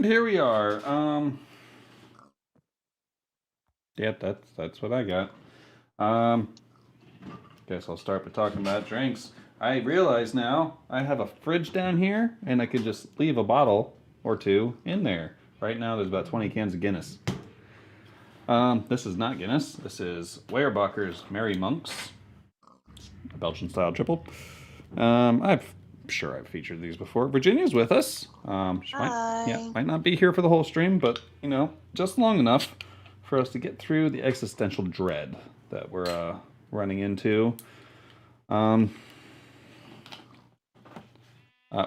here we are. Yep, that's what I got. Guess I'll start by talking about drinks. I realize now I have a fridge down here, and I could just leave a bottle or two in there. Right now, there's about 20 cans of Guinness. This is not Guinness. This is Weyerbacher's Merry Monks, a Belgian-style triple. I'm sure I've featured these before. Virginia's with us. She might not be here for the whole stream, but just long enough for us to get through the existential dread that we're running into. For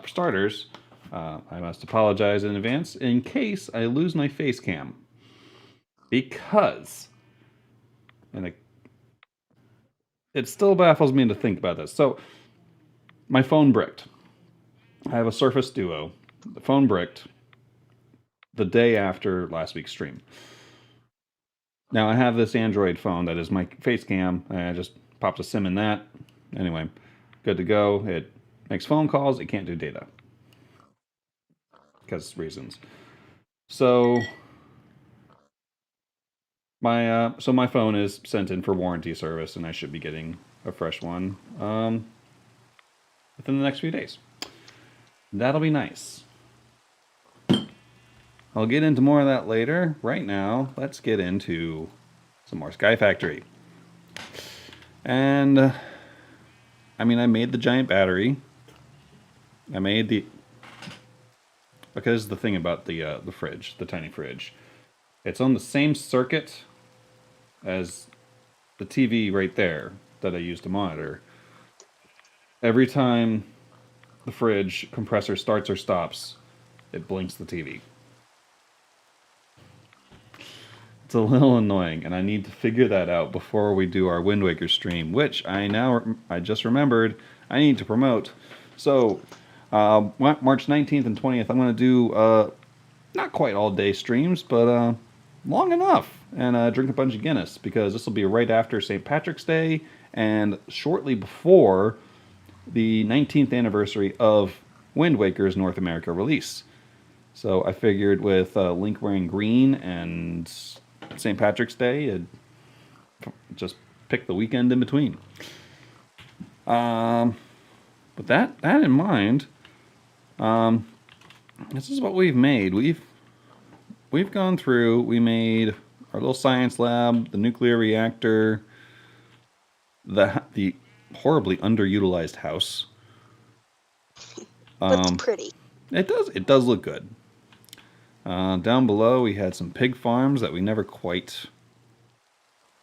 starters, I must apologize in advance in case I lose my face cam. Because, and it still baffles me to think about this. So, my phone bricked. I have a Surface Duo. The phone bricked the day after last week's stream. Now, I have this Android phone that is my face cam. I just popped a SIM in that. Anyway, good to go. It makes phone calls. It can't do data. Because reasons. So my phone is sent in for warranty service, and I should be getting a fresh one within the next few days. That'll be nice. I'll get into more of that later. Right now, let's get into some more Sky Factory. And I made the giant battery. Because the thing about the fridge, the tiny fridge, it's on the same circuit as the TV right there that I use to monitor. Every time the fridge compressor starts or stops, it blinks the TV. It's a little annoying, and I need to figure that out before we do our Wind Waker stream, which I just remembered I need to promote. So, March 19th and 20th, I'm going to do not quite all day streams, but long enough, and drink a bunch of Guinness, because this will be right after St. Patrick's Day and shortly before the 19th anniversary of Wind Waker's North America release. So I figured with Link wearing green and St. Patrick's Day, I'd just pick the weekend in between. With that in mind, this is what we've made. We've gone through. We made our little science lab, the nuclear reactor, the horribly underutilized house. Looks pretty. It does look good. Down below, we had some pig farms that we never quite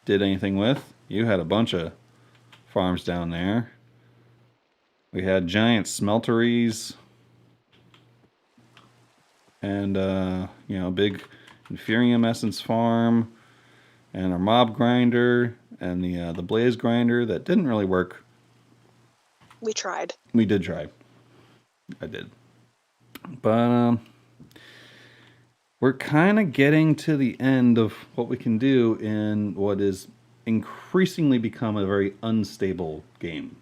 did anything with. You had a bunch of farms down there. We had giant smelteries. And, big Inferium Essence farm. And our mob grinder. And the blaze grinder that didn't really work. We tried. We did try. I did. But, we're kind of getting to the end of what we can do in what is increasingly become a very unstable game.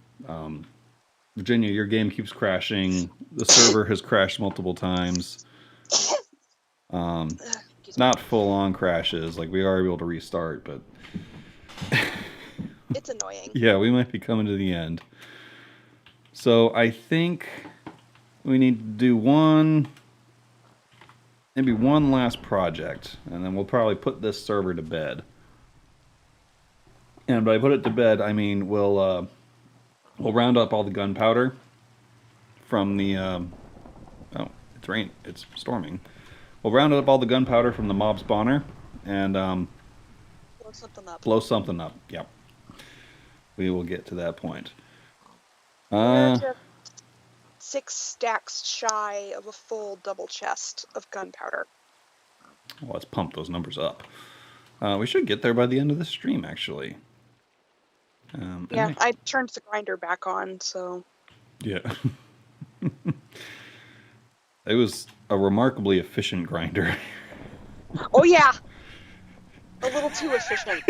Virginia, your game keeps crashing. The server has crashed multiple times. Not full-on crashes. Like, we are able to restart, but... It's annoying. Yeah, we might be coming to the end. So, I think we need to do maybe one last project, and then we'll probably put this server to bed. And by put it to bed, I mean we'll round up all the gunpowder from the it's storming. We'll round up all the gunpowder from the mob spawner and blow something up. Yep. We will get to that point. We're just 6 stacks shy of a full double chest of gunpowder. Well, let's pump those numbers up. We should get there by the end of the stream, actually. Yeah, I turned the grinder back on, so... Yeah. It was a remarkably efficient grinder. Oh, yeah! A little too efficient.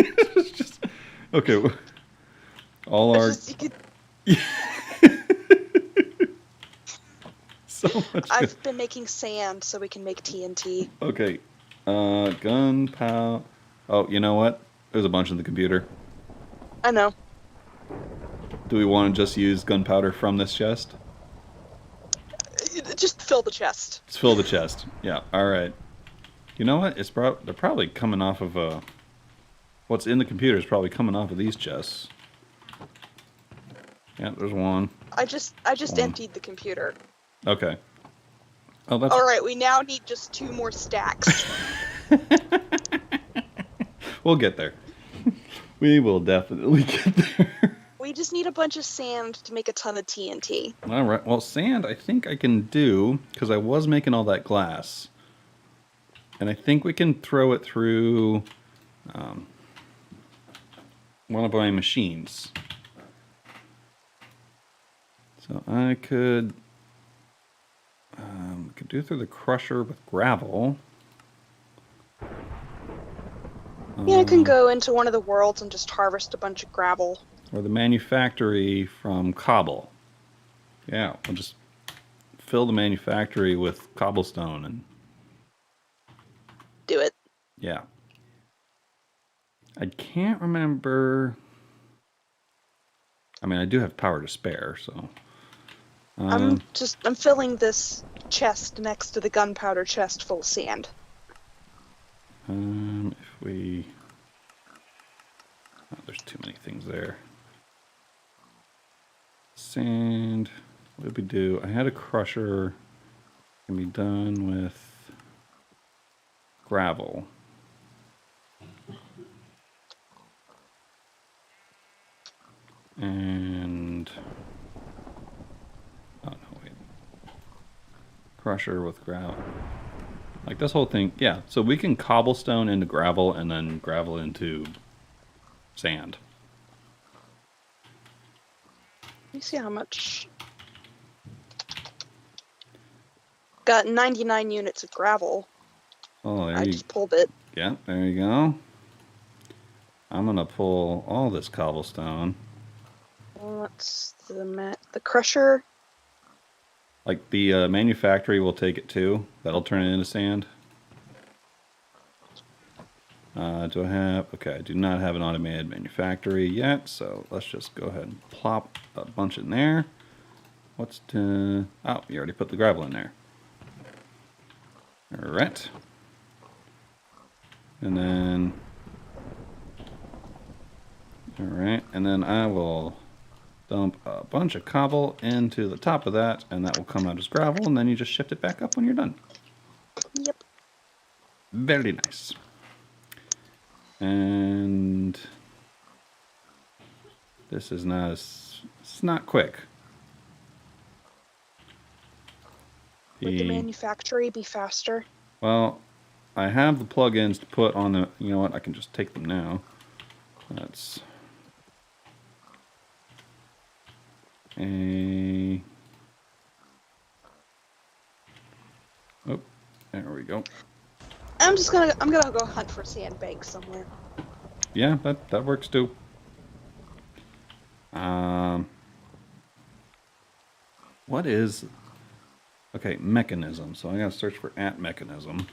Okay. All our... So much. I've been making sand so we can make TNT. Okay. Gunpowder. Oh, you know what? There's a bunch in the computer. I know. Do we want to just use gunpowder from this chest? Just fill the chest. Let's fill the chest. Yeah. All right. You know what? They're probably coming off of what's in the computer is probably coming off of these chests. Yeah, there's one. I just emptied the computer. Okay. Oh, that's All right. We now need just 2 more stacks. We'll get there. We will definitely get there. We just need a bunch of sand to make a ton of TNT. All right. Well, sand I think I can do because I was making all that glass. And I think we can throw it through one of my machines. So I could do it through the crusher with gravel. Yeah, I can go into one of the worlds and just harvest a bunch of gravel. Or the manufactory from cobble. Yeah, we'll just fill the manufactory with cobblestone and Do it. yeah. I can't remember. I mean, I do have power to spare, so. I'm filling this chest next to the gunpowder chest full of sand. If we. Oh, there's too many things there. Sand. What did we do? I had a crusher. Can be done with gravel. And oh no, wait. Crusher with gravel. Like this whole thing, yeah. So we can cobblestone into gravel and then gravel into sand. Let me see how much. Got 99 units of gravel. Oh, there I you just pulled it. Yeah, there you go. I'm gonna pull all this cobblestone. What's the crusher? Like the manufactory will take it too. That'll turn it into sand. Do I have? Okay, I do not have an automated manufactory yet, so let's just go ahead and plop a bunch in there. What's to? Oh, you already put the gravel in there. All right. And then, all right, and then I will dump a bunch of cobble into the top of that, and that will come out as gravel, and then you just shift it back up when you're done. Yep. Very nice. And this is not as, it's not quick. Would the manufactory be faster? Well, I have the plugins to put on the, you know what, I can just take them now. That's a, oh, there we go. I'm gonna go hunt for sandbanks somewhere. Yeah, that works too. What is, okay, mechanism. So I gotta search for @mechanism.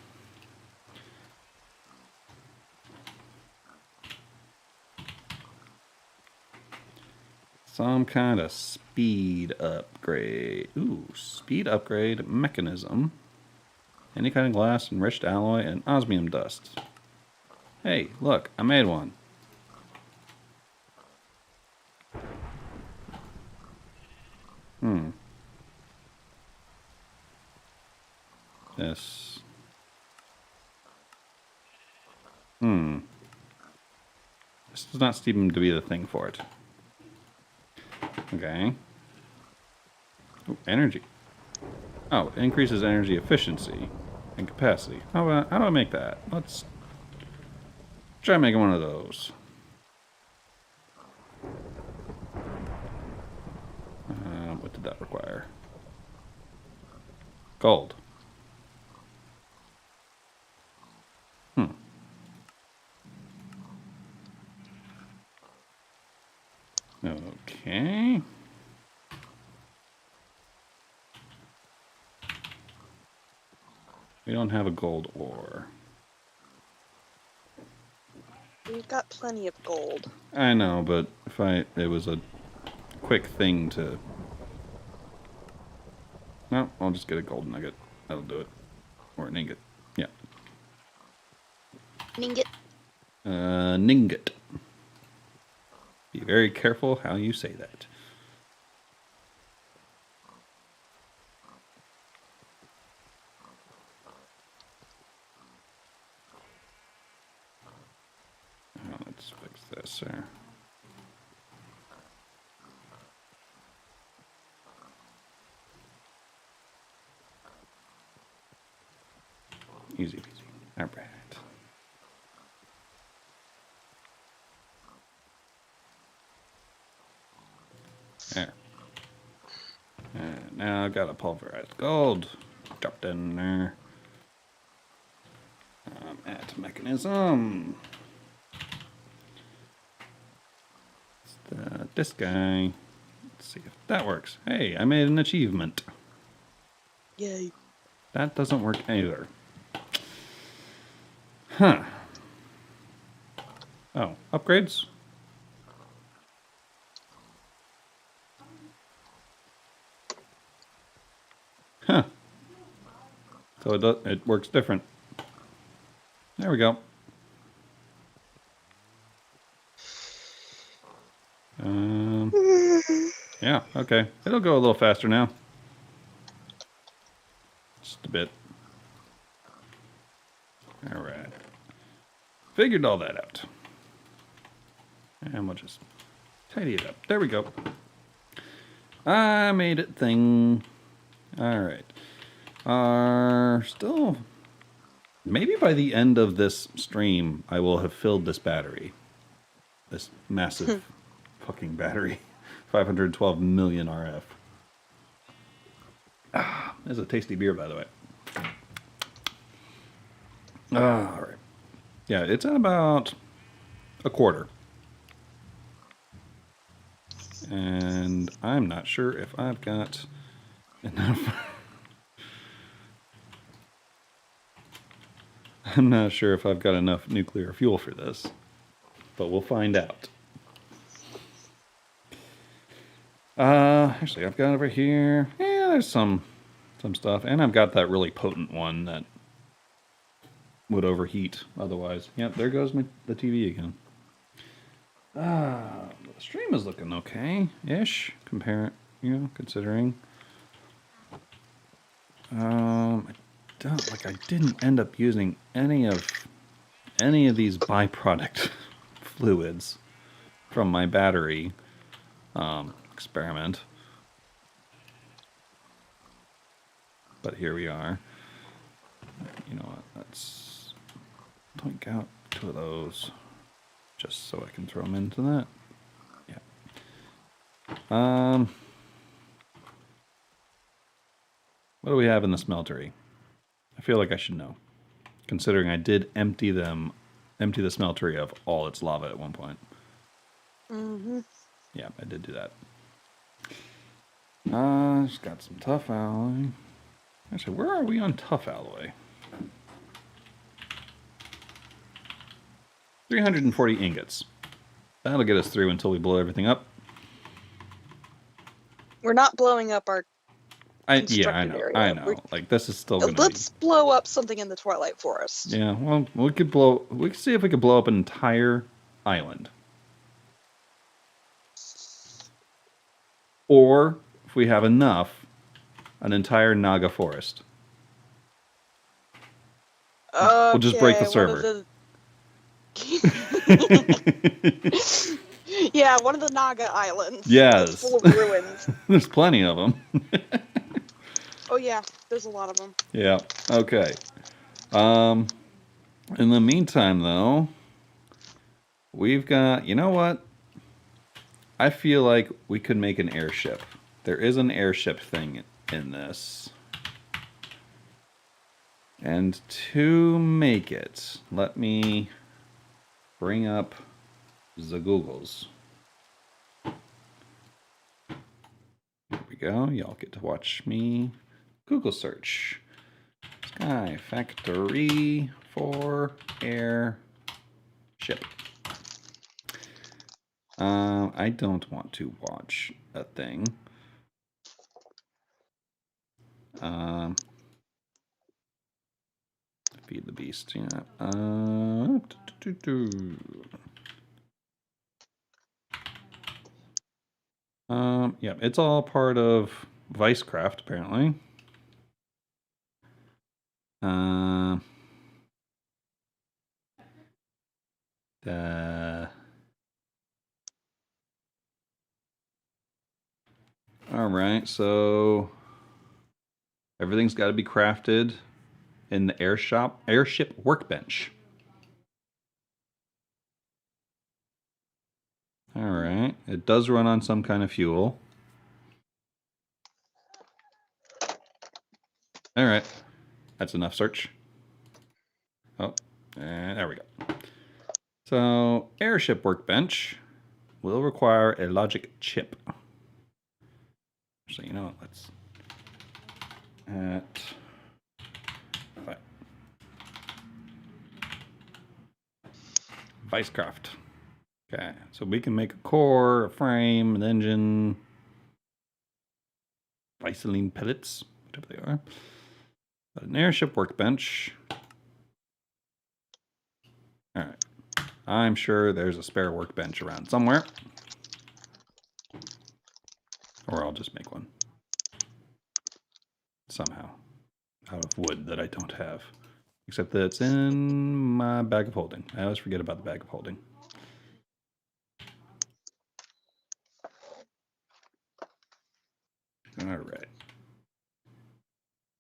Some kind of speed upgrade. Ooh, speed upgrade mechanism. Any kind of glass, enriched alloy, and osmium dust. Hey, look, I made one. This. This does not seem to be the thing for it. Okay. Ooh, energy. Oh, it increases energy efficiency and capacity. How do I make that? Let's try making one of those. What did that require? Gold. Okay. We don't have a gold ore. We've got plenty of gold. I know, but if it was a quick thing to... No, I'll just get a gold nugget. That'll do it. Or an ingot. Yeah. Ninget. Ninget. Be very careful how you say that. Oh, let's fix this here. Easy peasy. All right. There. And now I've got a pulverized gold. Dropped in there. Add mechanism. This guy. Let's see if that works. Hey, I made an achievement. Yay. That doesn't work either. Huh. Oh, upgrades? Huh. So it works different. There we go. Yeah, okay. It'll go a little faster now. Just a bit. Alright. Figured all that out. And we'll just tidy it up. There we go. I made it thing. Alright. Still... Maybe by the end of this stream, I will have filled this battery. This massive fucking battery. 512 million RF. Ah, this is a tasty beer, by the way. All right. Yeah, it's at about a quarter. And I'm not sure if I've got enough. I'm not sure if I've got enough nuclear fuel for this, but we'll find out. Actually, I've got over here. Yeah, there's some stuff, and I've got that really potent one that would overheat otherwise. Yep, there goes the TV again. The stream is looking okay-ish, considering. I didn't end up using any of these byproduct fluids from my battery experiment. But here we are. You know what? Let's twink out 2 of those just so I can throw them into that. Yeah. What do we have in the smeltery? I feel like I should know, considering I did empty the smeltery of all its lava at one point. Mm-hmm. Yeah, I did do that. Just got some tough alloy. Actually, where are we on tough alloy? 340 ingots. That'll get us through until we blow everything up. We're not blowing up our Yeah, I know. area. I know. Like, this is still gonna Let's blow up something in the Twilight Forest. Yeah, well, we could see if we could blow up an entire island. Or, if we have enough, an entire Naga forest. We'll just break the server. Yeah, one of the Naga islands. Yes. It's full of ruins. There's plenty of them. Oh yeah, there's a lot of them. Yeah, okay. In the meantime, though, we've got... You know what? I feel like we could make an airship. There is an airship thing in this. And to make it, let me bring up the Googles. There we go. Y'all get to watch me Google search. Sky Factory for Airship. I don't want to watch a thing. Feed the beast. Yeah. Yeah, it's all part of Vicecraft, apparently. All right, so everything's got to be crafted in the airship workbench. All right, it does run on some kind of fuel. All right, that's enough search. Oh, and there we go. So, airship workbench will require a logic chip. So, you know what, let's Vicecraft. Okay, so we can make a core, a frame, an engine, Viceline pellets, whatever they are. But an airship workbench. All right. I'm sure there's a spare workbench around somewhere. Or I'll just make one. Somehow. Out of wood that I don't have. Except that it's in my bag of holding. I always forget about the bag of holding. All right.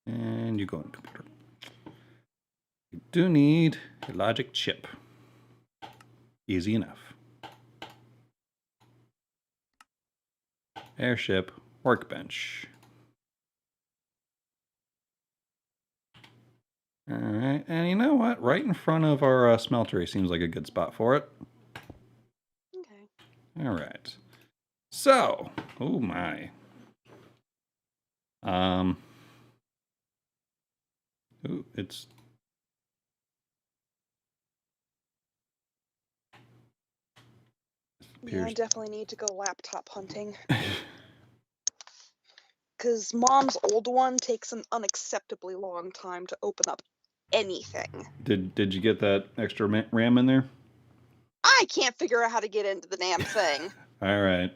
And you go in the computer. You do need a logic chip. Easy enough. Airship workbench. All right, and you know what? Right in front of our smeltery seems like a good spot for it. Okay. All right. So, oh my. Ooh, it's. Yeah, I definitely need to go laptop hunting. Because Mom's old one takes an unacceptably long time to open up anything. Did you get that extra RAM in there? I can't figure out how to get into the damn thing. All right.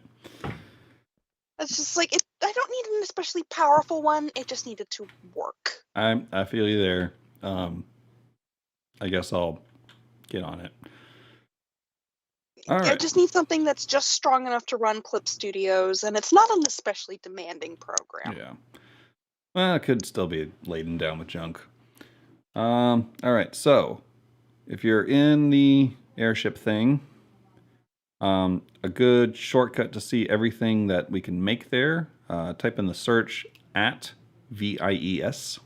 It's just like, I don't need an especially powerful one. It just needed to work. I feel you there. I guess I'll get on it. All right. I just need something that's just strong enough to run Clip Studios, and it's not an especially demanding program. Yeah. Well, it could still be laden down with junk. All right. So, if you're in the airship thing, a good shortcut to see everything that we can make there, type in the search at VIES,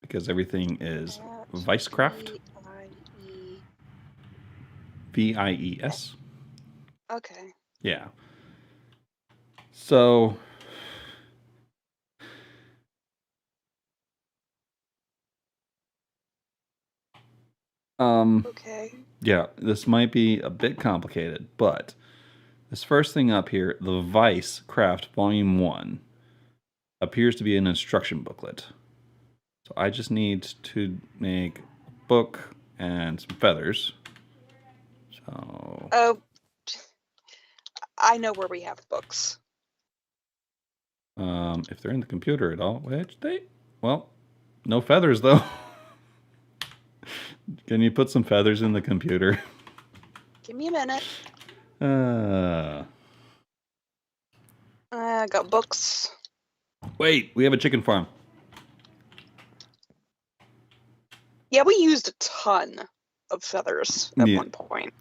because everything is Vicecraft. VIES. Okay. Yeah. So, Okay. yeah, this might be a bit complicated, but this first thing up here, the Vicecraft Volume 1, appears to be an instruction booklet. So I just need to make a book and some feathers. So. Oh, I know where we have books. If they're in the computer at all, well, no feathers though. Can you put some feathers in the computer? Give me a minute. I got books. Wait, we have a chicken farm. Yeah, we used a ton of feathers at one point.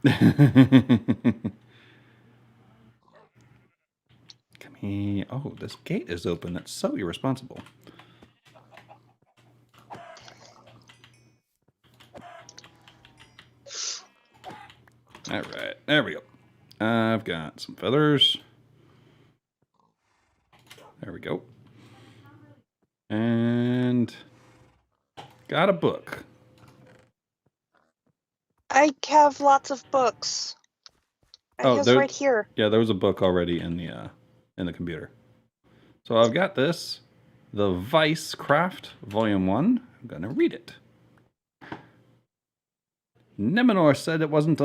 Come here. Oh, this gate is open. That's so irresponsible. All right, there we go. I've got some feathers. There we go. And Got a book. I have lots of books. Oh, It's right here. Yeah, there was a book already in the computer. So I've got this, the Vice Craft, Volume 1. I'm going to read it. Nemenor said it wasn't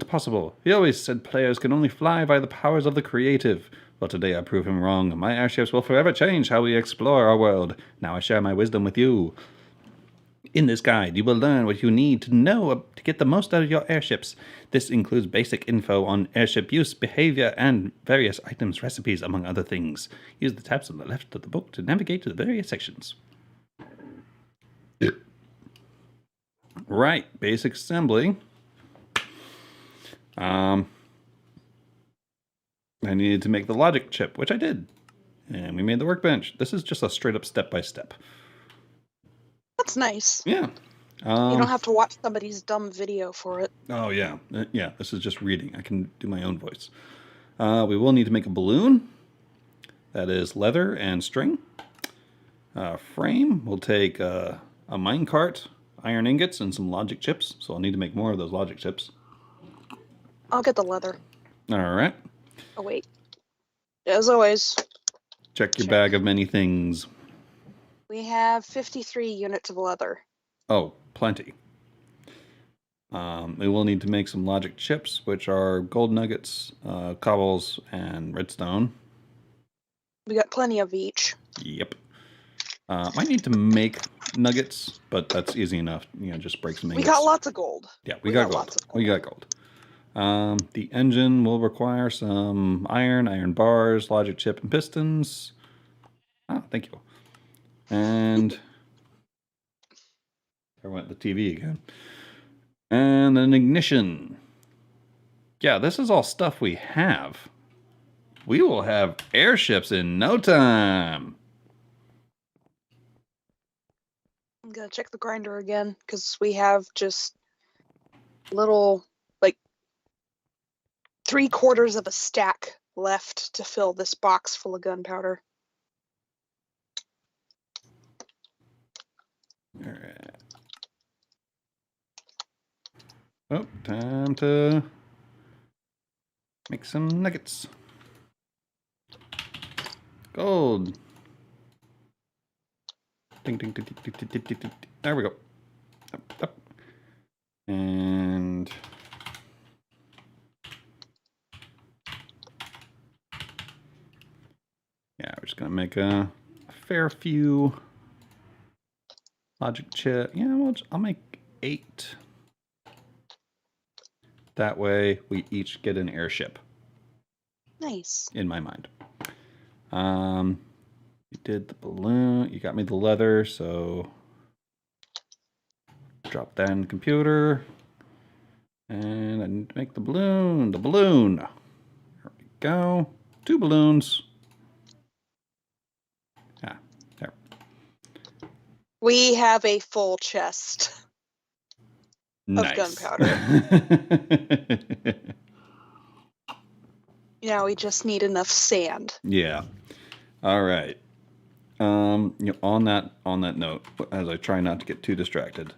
possible. He always said players can only fly by the powers of the creative. Well, today I prove him wrong. My airships will forever change how we explore our world. Now I share my wisdom with you. In this guide, you will learn what you need to know to get the most out of your airships. This includes basic info on airship use, behavior, and various items, recipes, among other things. Use the tabs on the left of the book to navigate to the various sections. Right, basic assembly. I needed to make the logic chip, which I did. And we made the workbench. This is just a straight up step-by-step. That's nice. Yeah. You don't have to watch somebody's dumb video for it. Oh, yeah. Yeah, this is just reading. I can do my own voice. We will need to make a balloon. That is leather and string. Frame. We'll take a minecart, iron ingots, and some logic chips. So I'll need to make more of those logic chips. I'll get the leather. All right. Oh, wait. As always. Check your bag of many things. We have 53 units of leather. Oh, plenty. We will need to make some logic chips, which are gold nuggets, cobbles, and redstone. We got plenty of each. Yep. Might need to make nuggets, but that's easy enough. Just break some ingots. We got lots of gold. Yeah, we got gold. Lots of gold. We got gold. The engine will require some iron bars, logic chip, and pistons. Oh, thank you. And there went the TV again. And an ignition. Yeah, this is all stuff we have. We will have airships in no time. I'm gonna check the grinder again because we have just little, like, 3/4 of a stack left to fill this box full of gunpowder. All right. Oh, time to make some nuggets. Gold. Ding, ding, ding, ding, ding, ding, ding, ding, ding. There we go. Up. And yeah, we're just gonna make a fair few logic chip. Yeah, well, I'll make 8. That way, we each get an airship. Nice. In my mind. You did the balloon. You got me the leather, so drop that in the computer. And I need to make the balloon. The balloon. There we go. 2 balloons. Ah, there. We have a full chest Nice. of gunpowder. Now we just need enough sand. Yeah. All right. On that note, as I try not to get too distracted,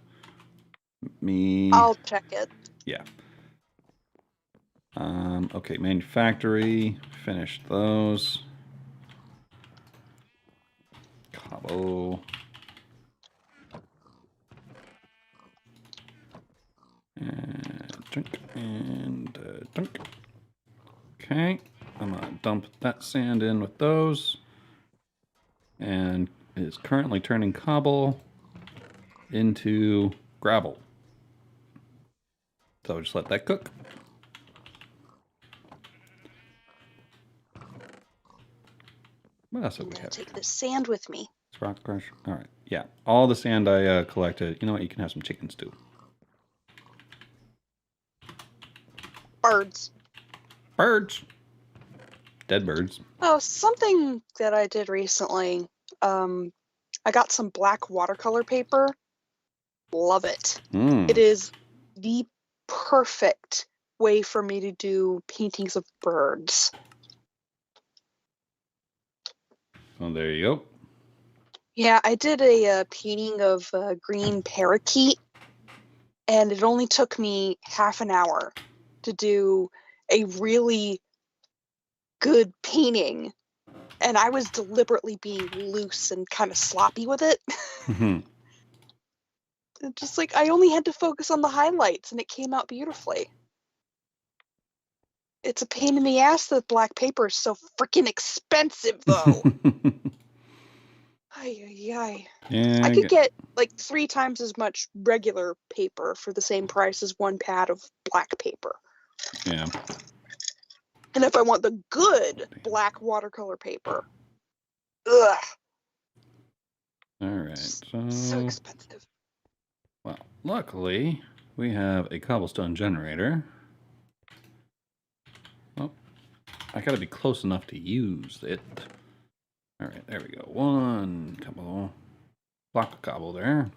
I'll check it. Yeah. Okay, manufactory. Finish those. Cobble. And dunk. Okay, I'm gonna dump that sand in with those. And it is currently turning cobble into gravel. So just let that cook. What else have we have? Take this sand with me. It's rock crush. All right. Yeah. All the sand I collected. You know what? You can have some chicken stew. Birds. Birds. Dead birds. Oh, something that I did recently. I got some black watercolor paper. Love it. It is the perfect way for me to do paintings of birds. Well, there you go. Yeah, I did a painting of a green parakeet, and it only took me half an hour to do a really good painting. And I was deliberately being loose and kind of sloppy with it. Just like I only had to focus on the highlights, and it came out beautifully. It's a pain in the ass that black paper is so freaking expensive, though. Ay. Yeah, I could get like 3 times as much regular paper for the same price as 1 pad of black paper. yeah. And if I want the good black watercolor paper, ugh, All right. so expensive. Well, luckily we have a cobblestone generator. Oh, I gotta be close enough to use it. All right, there we go. 1 block of cobble there.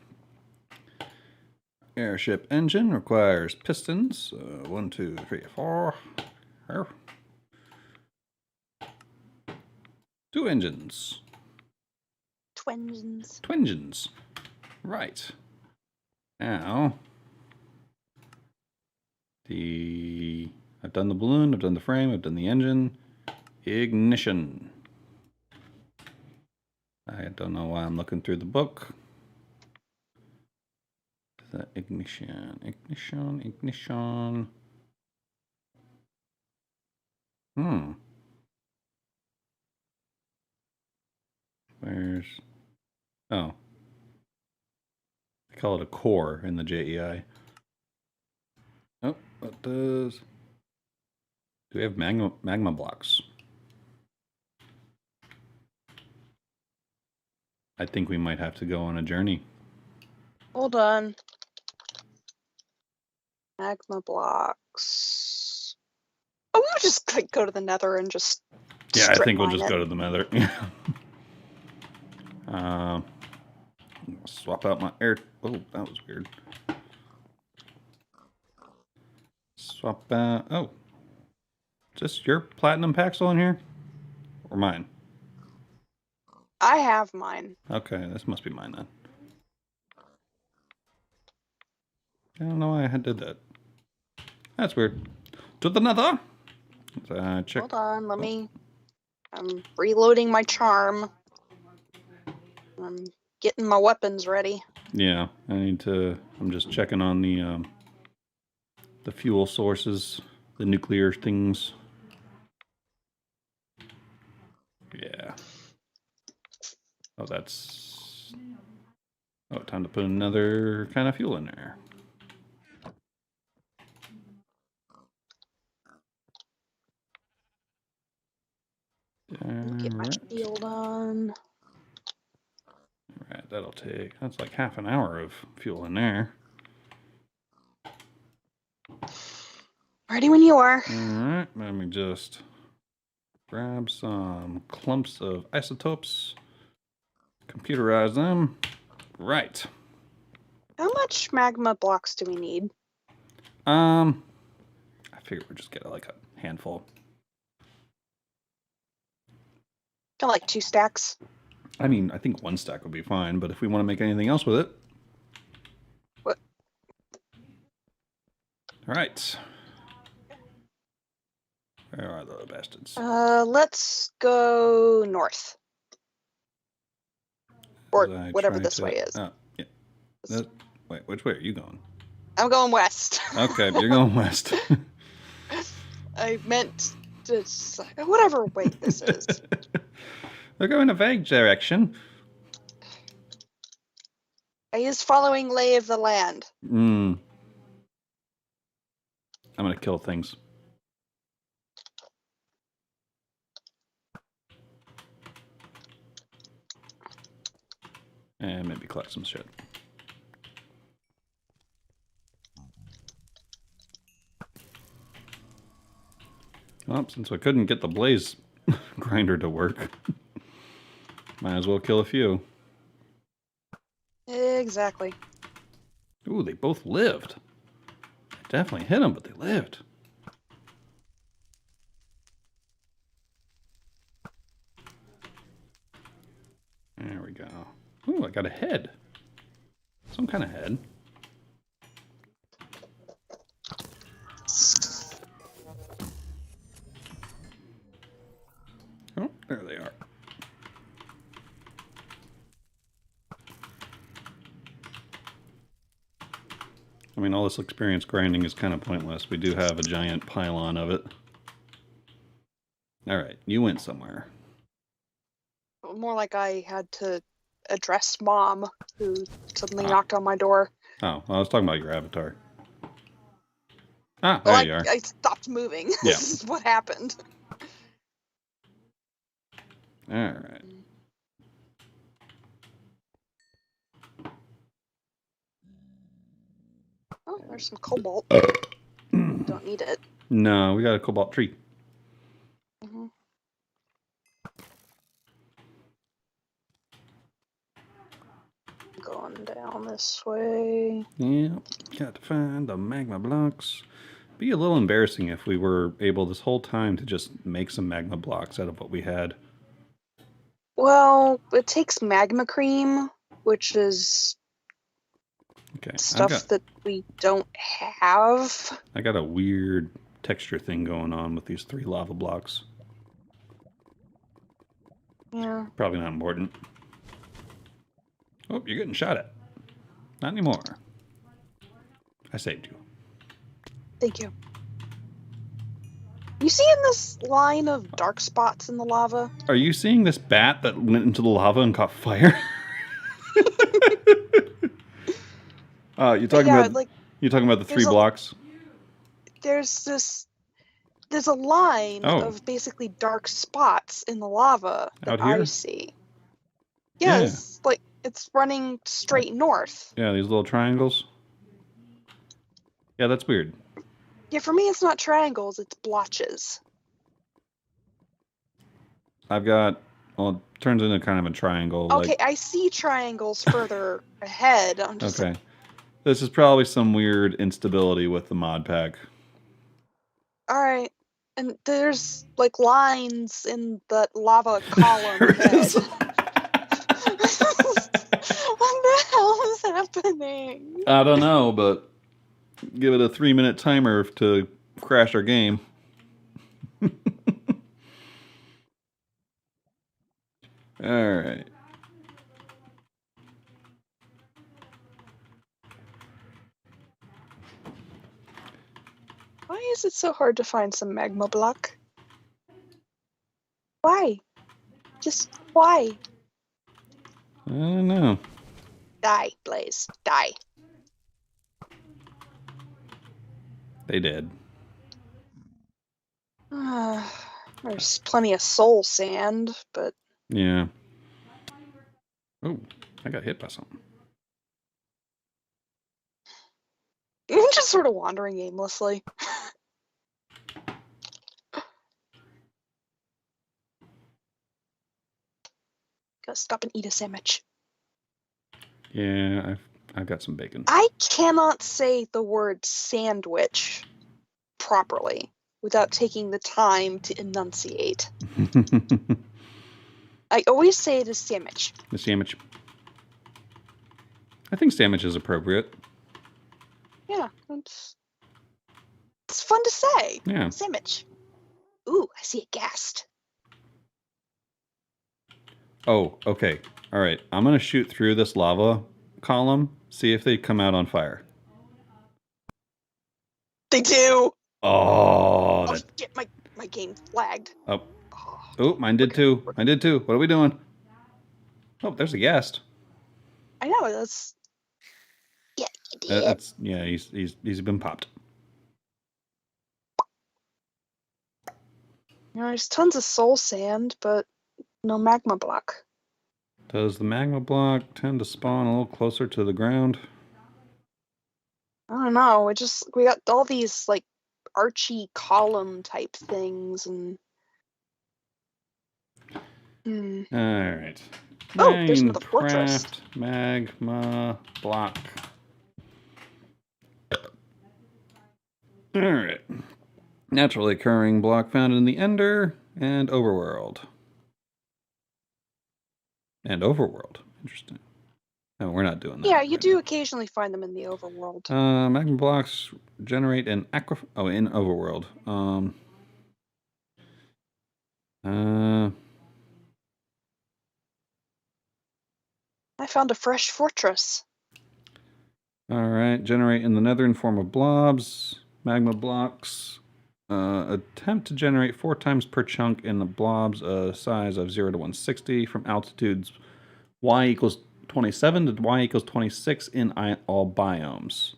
Airship engine requires pistons. 1, 2, 3, 4. 2 engines. Twingins. Right. Now, I've done the balloon, I've done the frame, I've done the engine. Ignition. I don't know why I'm looking through the book. The ignition. Where's... Oh. I call it a core in the JEI. Oh, what does... Do we have magma blocks? I think we might have to go on a journey. Hold on. Magma blocks. Oh, we'll just like go to the Nether and just. Yeah, I think we'll just go to the Nether. Swap out my air. Oh, that was weird. Swap out. Oh, just your platinum Paxel in here, or mine? I have mine. Okay, this must be mine then. I don't know why I did that. That's weird. To the Nether. Check. Hold on, let me. I'm reloading my charm. I'm getting my weapons ready. Yeah, I need to. I'm just checking on the fuel sources, the nuclear things. Yeah. Oh, that's. Oh, time to put another kind of fuel in there. Get my shield on. Alright, that'll take. That's like half an hour of fuel in there. Ready when you are. Alright, let me just grab some clumps of isotopes, computerize them. Right. How much magma blocks do we need? I figured we'd just get like a handful. Got like 2 stacks. I mean, I think 1 stack would be fine, but if we want to make anything else with it. What? Alright. Where are the bastards? Let's go north. Or whatever this way is. Oh, yeah. Wait, which way are you going? I'm going west. Okay, you're going west. I meant to... Whatever way this is. They're going a vague direction. I is following lay of the land. I'm gonna kill things. And maybe collect some shit. Well, since I couldn't get the blaze grinder to work, might as well kill a few. Exactly. Ooh, they both lived. I definitely hit them, but they lived. There we go. got a head. Some kind of head. Oh, there they are. I mean, all this experience grinding is kind of pointless. We do have a giant pylon of it. All right, you went somewhere. More like I had to address Mom, who suddenly knocked on my door. Oh, well, I was talking about your avatar. Ah, Well, there you are. I stopped moving. Yeah. This is what happened. All right. Oh, there's some cobalt. Don't need it. No, we got a cobalt tree. Mm-hmm. Going down this way. Yeah, got to find the magma blocks. Be a little embarrassing if we were able this whole time to just make some magma blocks out of what we had. Well, it takes magma cream, which is stuff that we don't have. I got a weird texture thing going on with these 3 lava blocks. Yeah. Probably not important. Oh, you're getting shot at. Not anymore. I saved you. Thank you. You seeing this line of dark spots in the lava? Are you seeing this bat that went into the lava and caught fire? You're talking about the 3 blocks? There's a line of basically dark spots in the lava that I see. Yeah, it's running straight north. Yeah, these little triangles. Yeah, that's weird. Yeah, for me it's not triangles, it's blotches. I've got, well, it turns into kind of a triangle. Okay, I see triangles further ahead. I'm just okay. This is probably some weird instability with the mod pack. Alright. And there's like lines in that lava column bed. What the hell is happening? I don't know, but give it a 3-minute timer to crash our game. Alright. Why is it so hard to find some magma block? Why? Just why? I don't know. Die, Blaze. Die. They did. There's plenty of soul sand, but... Yeah. Oh, I got hit by something. I'm just sort of wandering aimlessly. Gotta stop and eat a sandwich. Yeah, I've got some bacon. I cannot say the word sandwich properly without taking the time to enunciate. I always say it as sandwich. The sandwich. I think sandwich is appropriate. Yeah, it's fun to say. Yeah. Sandwich. Ooh, I see a ghast. Oh, okay. All right. I'm going to shoot through this lava column, see if they come out on fire. They do! Oh, shit, my game flagged. Oh, mine did too. Mine did too. What are we doing? Oh, there's a ghast. I know, that's... Yeah, you did. He's been popped. There's tons of soul sand, but no magma block. Does the magma block tend to spawn a little closer to the ground? I don't know. We got all these like archy column type things and. All right. Oh, there's another fortress. Magma block. All right. Naturally occurring block found in the Ender and Overworld. And Overworld. Interesting. No, we're not doing that. Yeah, you do occasionally find them in the overworld. Magma blocks generate in in overworld. I found a fresh fortress. All right, generate in the nether in form of blobs. Magma blocks. Attempt to generate 4 times per chunk in the blobs, a size of 0 to 160 from altitudes y equals 27 to y equals 26 in all biomes.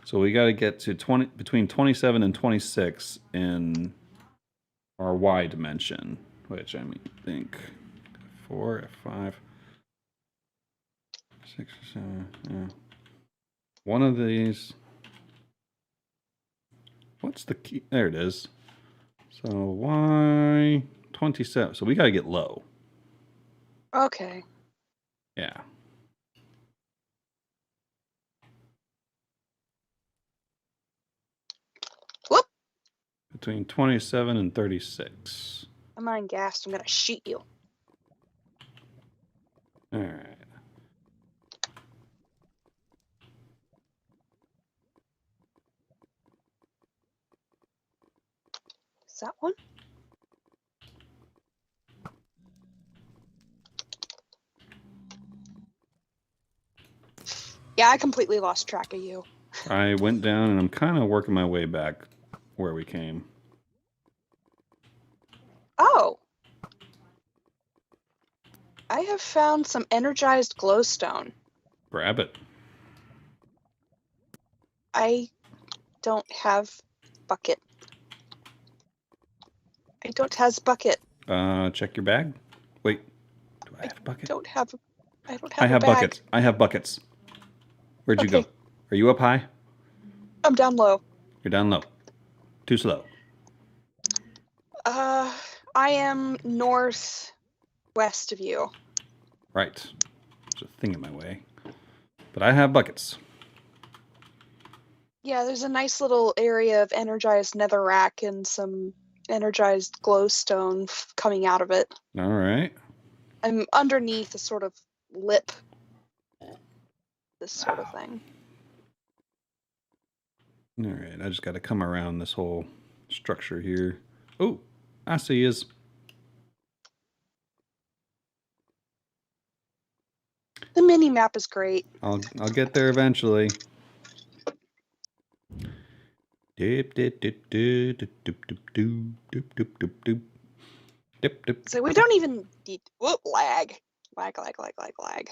So we got to get to between 27 and 26 in our y dimension, which I think 4, 5, 6, 7. Yeah. One of these. What's the key? There it is. So y 27. So we got to get low. Okay. Yeah. Whoop! Between 27 and 36. I'm on gas. I'm gonna shoot you. All right. Is that one? Yeah, I completely lost track of you. I went down and I'm kind of working my way back where we came. Oh. I have found some energized glowstone. Grab it. I don't have bucket. I don't has bucket. Check your bag. Wait. Do I have a bucket? I don't have I a have bag. buckets. I have buckets. Where'd you go? Are you up high? I'm down low. You're down low. Too slow. I am northwest of you. Right. There's a thing in my way. But I have buckets. Yeah, there's a nice little area of energized netherrack and some energized glowstone coming out of it. All right. I'm underneath a sort of lip. This sort of thing. All right. I just got to come around this whole structure here. Oh, I see his. The mini map is great. I'll get there eventually. So we don't even need lag. Lag. Lag.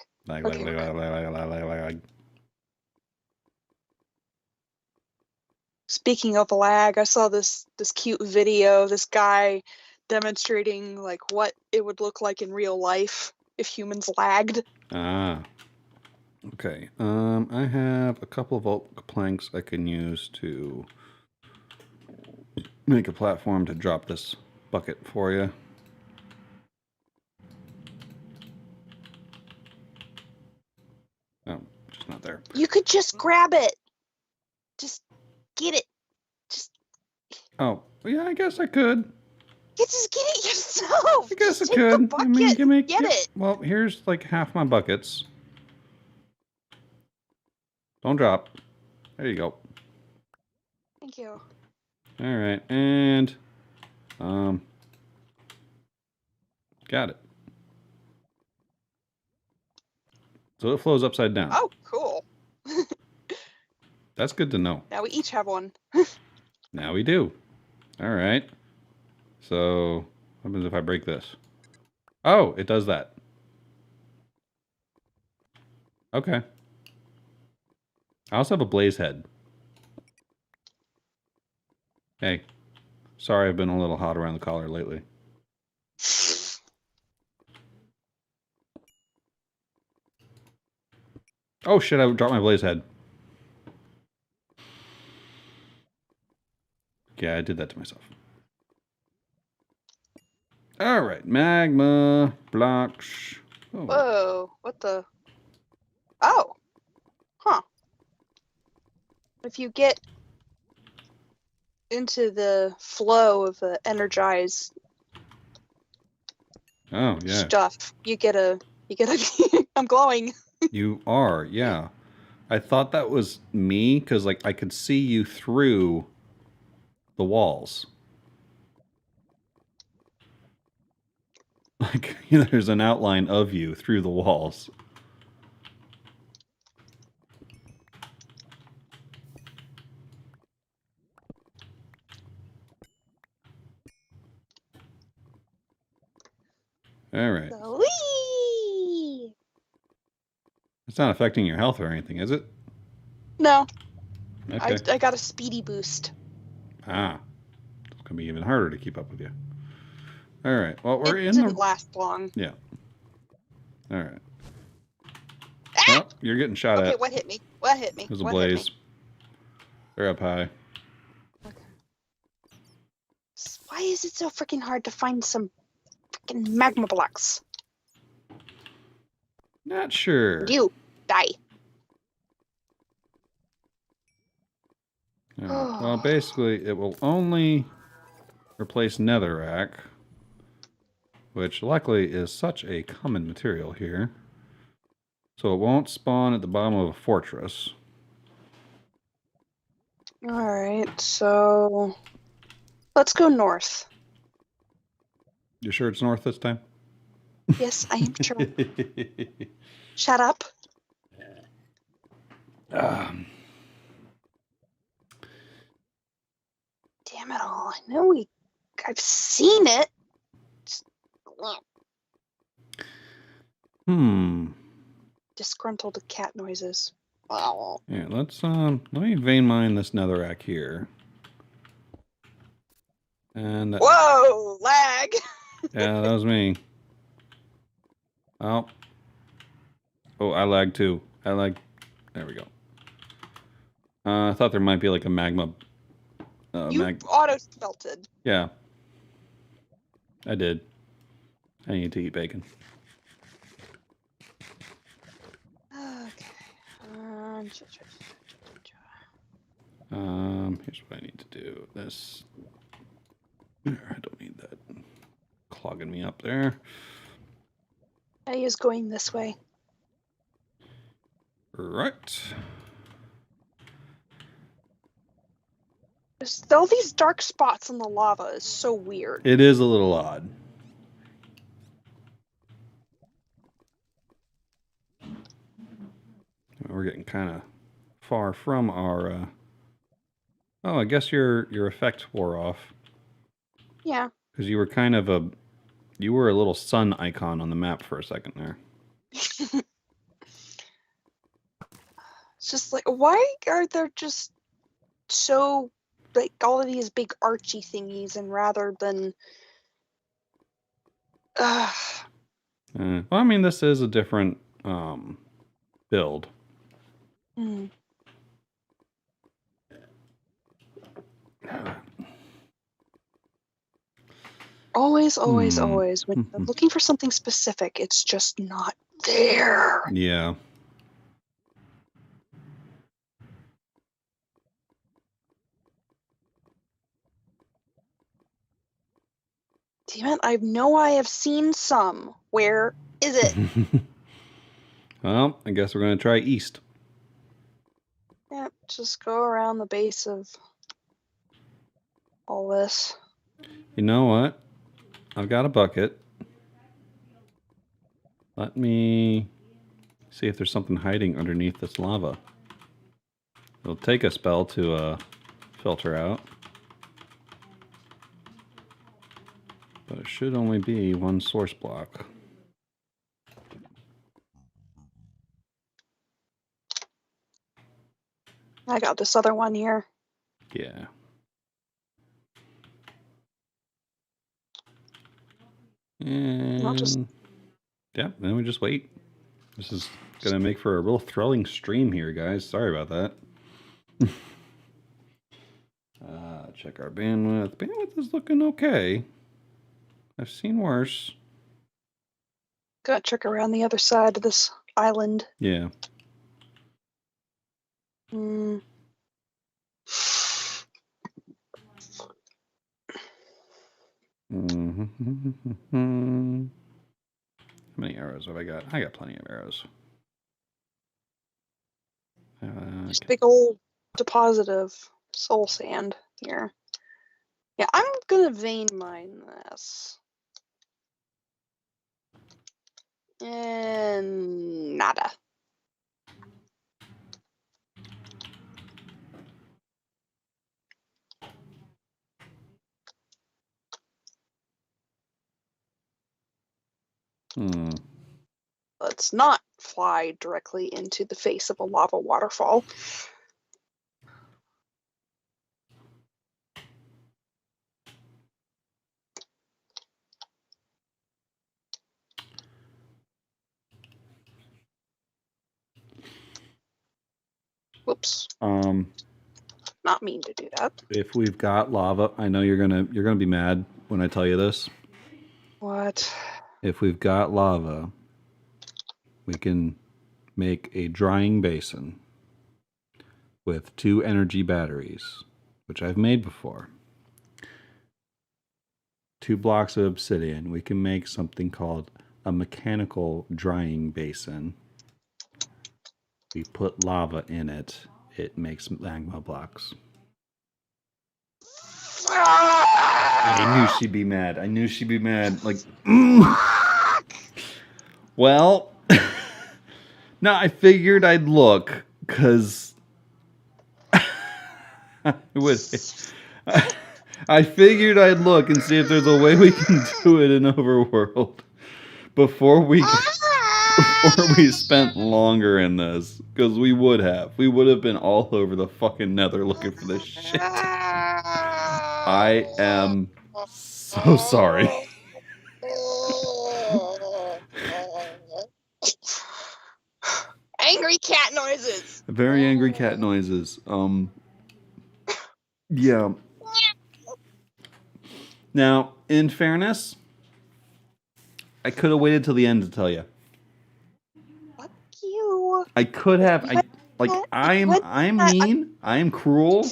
Speaking of lag, I saw this cute video, this guy demonstrating like what it would look like in real life if humans lagged. Ah. Okay. I have a couple of oak planks I can use to make a platform to drop this bucket for you. Oh, just not there. You could just grab it. Just get it. Just. Oh, yeah, I guess I could. You just get it yourself. I guess just I could. The bucket, get it. Well, here's like half my buckets. Don't drop. There you go. Thank you. All right, and got it. So it flows upside down. Oh, cool. That's good to know. Now we each have one. Now we do. All right. So what happens if I break this? Oh, it does that. Okay. I also have a blaze head. Hey. Sorry I've been a little hot around the collar lately. Oh shit, I dropped my blaze head. Yeah, I did that to myself. Alright, magma blocks. Oh. Whoa, what the? Oh. Huh. If you get into the flow of the energized Oh, yeah. stuff, you get a I'm glowing. You are, yeah. I thought that was me because, like, I could see you through the walls. Like, there's an outline of you through the walls. All right. Whee! It's not affecting your health or anything, is it? No, Okay. I got a speedy boost. Ah. It's going to be even harder to keep up with you. All right. Well, we're It in didn't the... last long. Yeah. All right. Ah! Well, you're getting shot Okay, at. what hit me? What hit me? There's a What hit me? blaze. They're up high. Okay. Why is it so freaking hard to find some freaking magma blocks? Not sure. You die. All right. Well, basically, it will only replace netherrack, which luckily is such a common material here. So it won't spawn at the bottom of a fortress. Alright, so let's go north. You sure it's north this time? Yes, I am sure. Shut up. Um, Damn it all. I know I've seen it. Disgruntled cat noises. Wow. Yeah, let me vein mine this netherrack here. And whoa, lag. Yeah, that was me. Oh, I lagged too. There we go. I thought there might be like a magma. You auto melted. Yeah, I did. I need to eat bacon. Okay. Here's what I need to do. This. I don't need that clogging me up there. I is going this way. Right. Just all these dark spots in the lava is so weird. It is a little odd. We're getting kind of far from our. Oh, I guess your effect wore off. Yeah. Because you were kind of a little sun icon on the map for a second there. It's just like, why are there just so, like, all of these big archy thingies, and rather than Well, I mean, this is a different build. Always, when I'm looking for something specific, it's just not there. Yeah. Damn it, I know I have seen some. Where is it? Well, I guess we're going to try east. Yep, just go around the base of all this. You know what? I've got a bucket. Let me see if there's something hiding underneath this lava. It'll take a spell to filter out. But it should only be one source block. I got this other one here. Yeah. And yeah, then we just wait. This is gonna make for a real thrilling stream here, guys. Sorry about that. Check our bandwidth. Bandwidth is looking okay. I've seen worse. Gotta check around the other side of this island. Yeah. I'm many arrows have I got? I got plenty of arrows. Just a big old deposit of soul sand here. Yeah, I'm gonna vein mine this. And nada. Let's not fly directly into the face of a lava waterfall. Whoops. Not mean to do that. If we've got lava, I know you're gonna be mad when I tell you this. What? If we've got lava, we can make a drying basin with 2 energy batteries, which I've made before. 2 blocks of obsidian. We can make something called a mechanical drying basin. We put lava in it. It makes magma blocks. I knew she'd be mad. Like, Well, no, I figured I'd look, because I figured I'd look and see if there's a way we can do it in Overworld before we spent longer in this, because we would have been all over the fucking nether looking for this shit. I am so sorry. Angry cat noises. Very angry cat noises. Yeah. Now, in fairness, I could have waited till the end to tell you. Fuck you. I could have. I'm mean. I am cruel.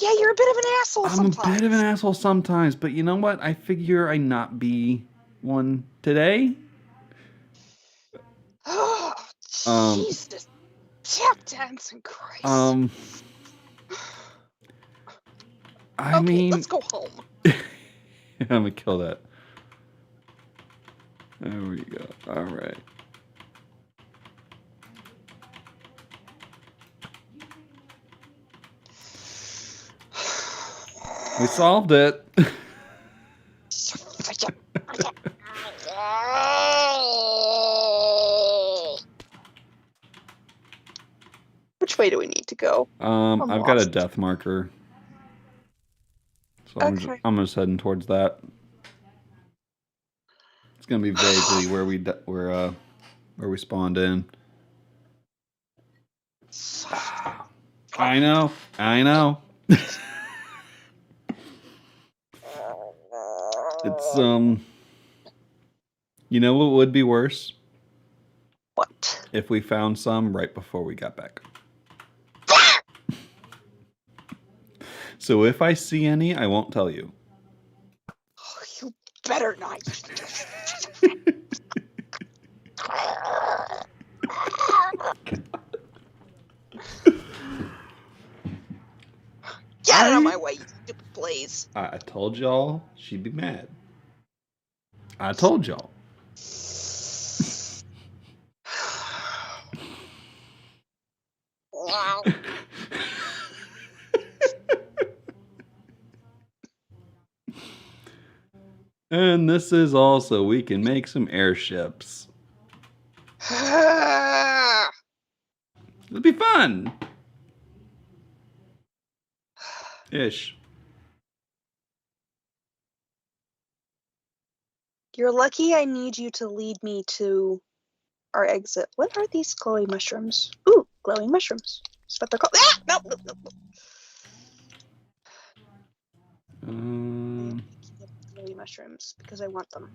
Yeah, you're a bit of an asshole sometimes. I'm a bit of an asshole sometimes, but you know what? I figure I not be one today. Oh, Jesus. Tap dancing Christ. I mean, let's go home. I'm gonna kill that. There we go. All right. We solved it. Which way do we need to go? I've got a death marker. So I'm just heading towards that. It's gonna be vaguely where we spawned in. I know. It's you know what would be worse? What? If we found some right before we got back. So if I see any, I won't tell you. Oh, you better not. Get out of my way, you stupid blaze. I told y'all she'd be mad. I told y'all. Wow. And this is also, we can make some airships. It'll be fun. Ish. You're lucky I need you to lead me to our exit. What are these glowing mushrooms? Ooh, glowing mushrooms. That's what they're called. Ah! No. Glowing mushrooms because I want them.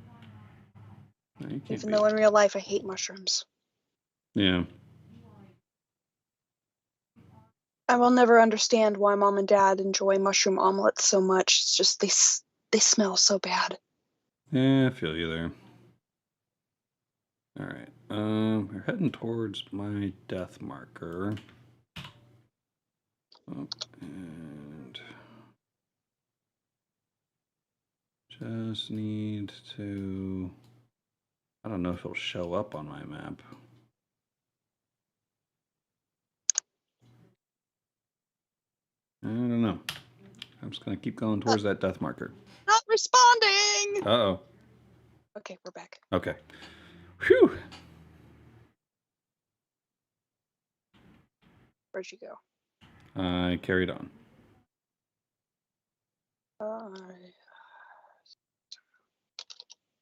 Even though in real life I hate mushrooms. Yeah. I will never understand why Mom and Dad enjoy mushroom omelets so much. It's just they smell so bad. Yeah, I feel you there. All right. We're heading towards my death marker. Oh, and just need to. I don't know if it'll show up on my map. I don't know. I'm just gonna keep going towards that death marker. Not responding. Uh-oh. Okay, we're back. Okay. Whew. Where'd you go? I carried on.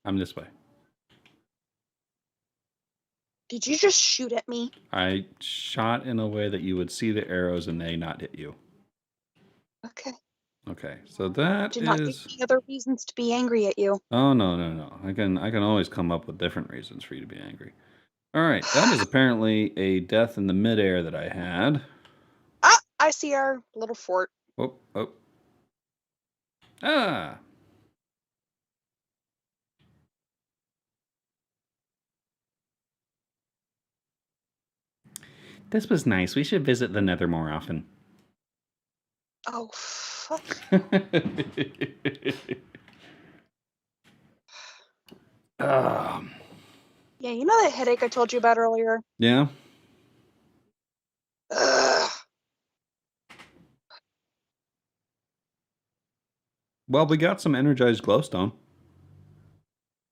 I'm this way. Did you just shoot at me? I shot in a way that you would see the arrows and they not hit you. Okay. Okay, so that Did not give is. me other reasons to be angry at you. Oh no! I can always come up with different reasons for you to be angry. All right, that is apparently a death in the midair that I had. Ah, I see our little fort. Oh. Ah. This was nice. We should visit the Nether more often. Oh, fuck. Yeah, you know that headache I told you about earlier? Yeah. Ugh. Well, we got some energized glowstone.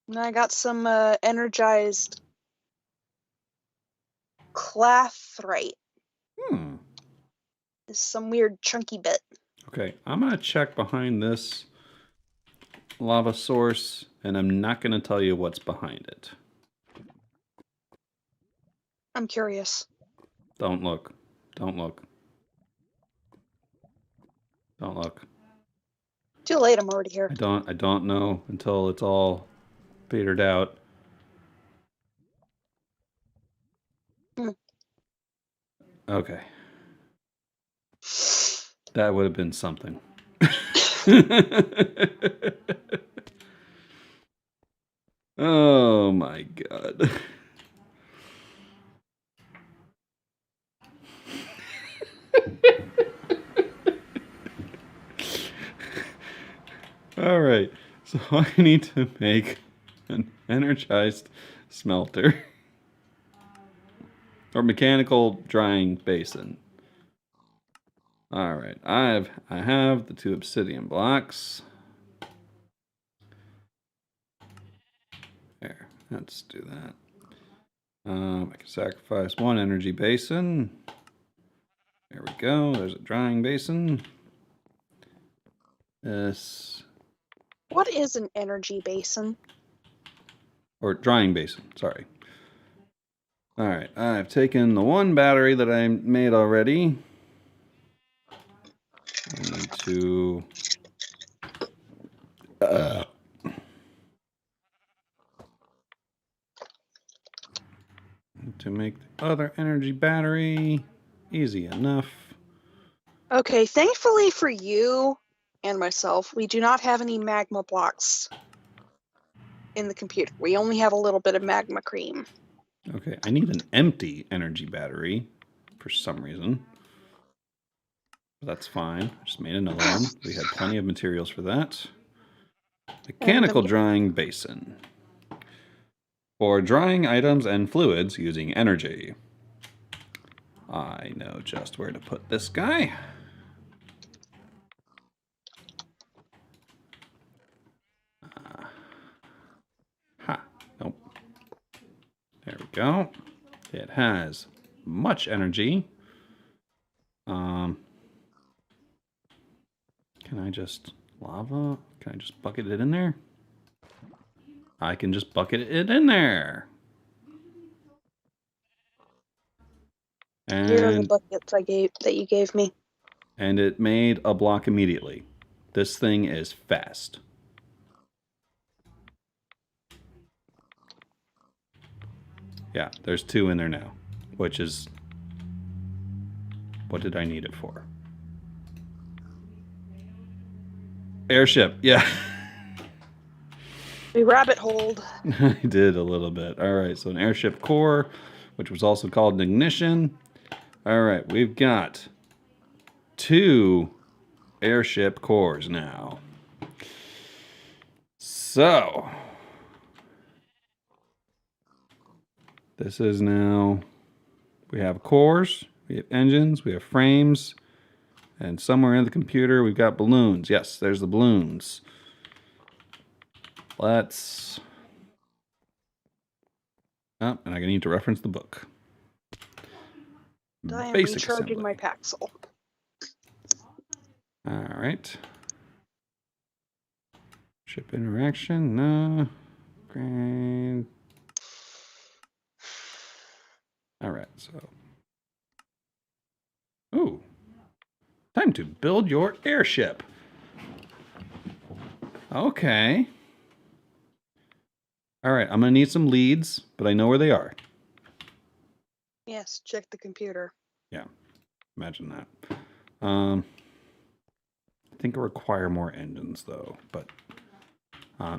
And I got some energized clathrite. It's some weird chunky bit. Okay, I'm gonna check behind this lava source, and I'm not gonna tell you what's behind it. I'm curious. Don't look. Don't look. Don't look. Too late, I'm already here. I don't know until it's all petered out. Okay. That would have been something. Oh my god. All right, so I need to make an energized smelter or mechanical drying basin. All right, I have the 2 obsidian blocks. There, let's do that. I can sacrifice 1 energy basin. There we go. There's a drying basin. This. What is an energy basin? Or drying basin, sorry. All right, I've taken the 1 battery that I made already. I need to make the other energy battery. Easy enough. Okay, thankfully for you and myself, we do not have any magma blocks in the computer. We only have a little bit of magma cream. Okay, I need an empty energy battery for some reason. That's fine. I just made another one. We had plenty of materials for that. Mechanical drying basin. For drying items and fluids using energy. I know just where to put this guy. Nope. There we go. It has much energy. Can I just lava? Can I just bucket it in there? I can just bucket it in there. And here are the buckets that you gave me. And it made a block immediately. This thing is fast. Yeah, there's 2 in there now, which is what did I need it for? Airship, yeah. We rabbit holed. I did a little bit. All right, so an airship core, which was also called an ignition. All right, we've got 2 airship cores now. So, this is now, we have cores, we have engines, we have frames, and somewhere in the computer we've got balloons. Yes, there's the balloons. Let's, oh, and I need to reference the book. I am Basic recharging assembly. my Paxil. All right. Ship interaction, no. Great. All right, so. Ooh. Time to build your airship. Okay. All right, I'm going to need some leads, but I know where they are. Yes, check the computer. Yeah, imagine that. I think I require more engines, though, but...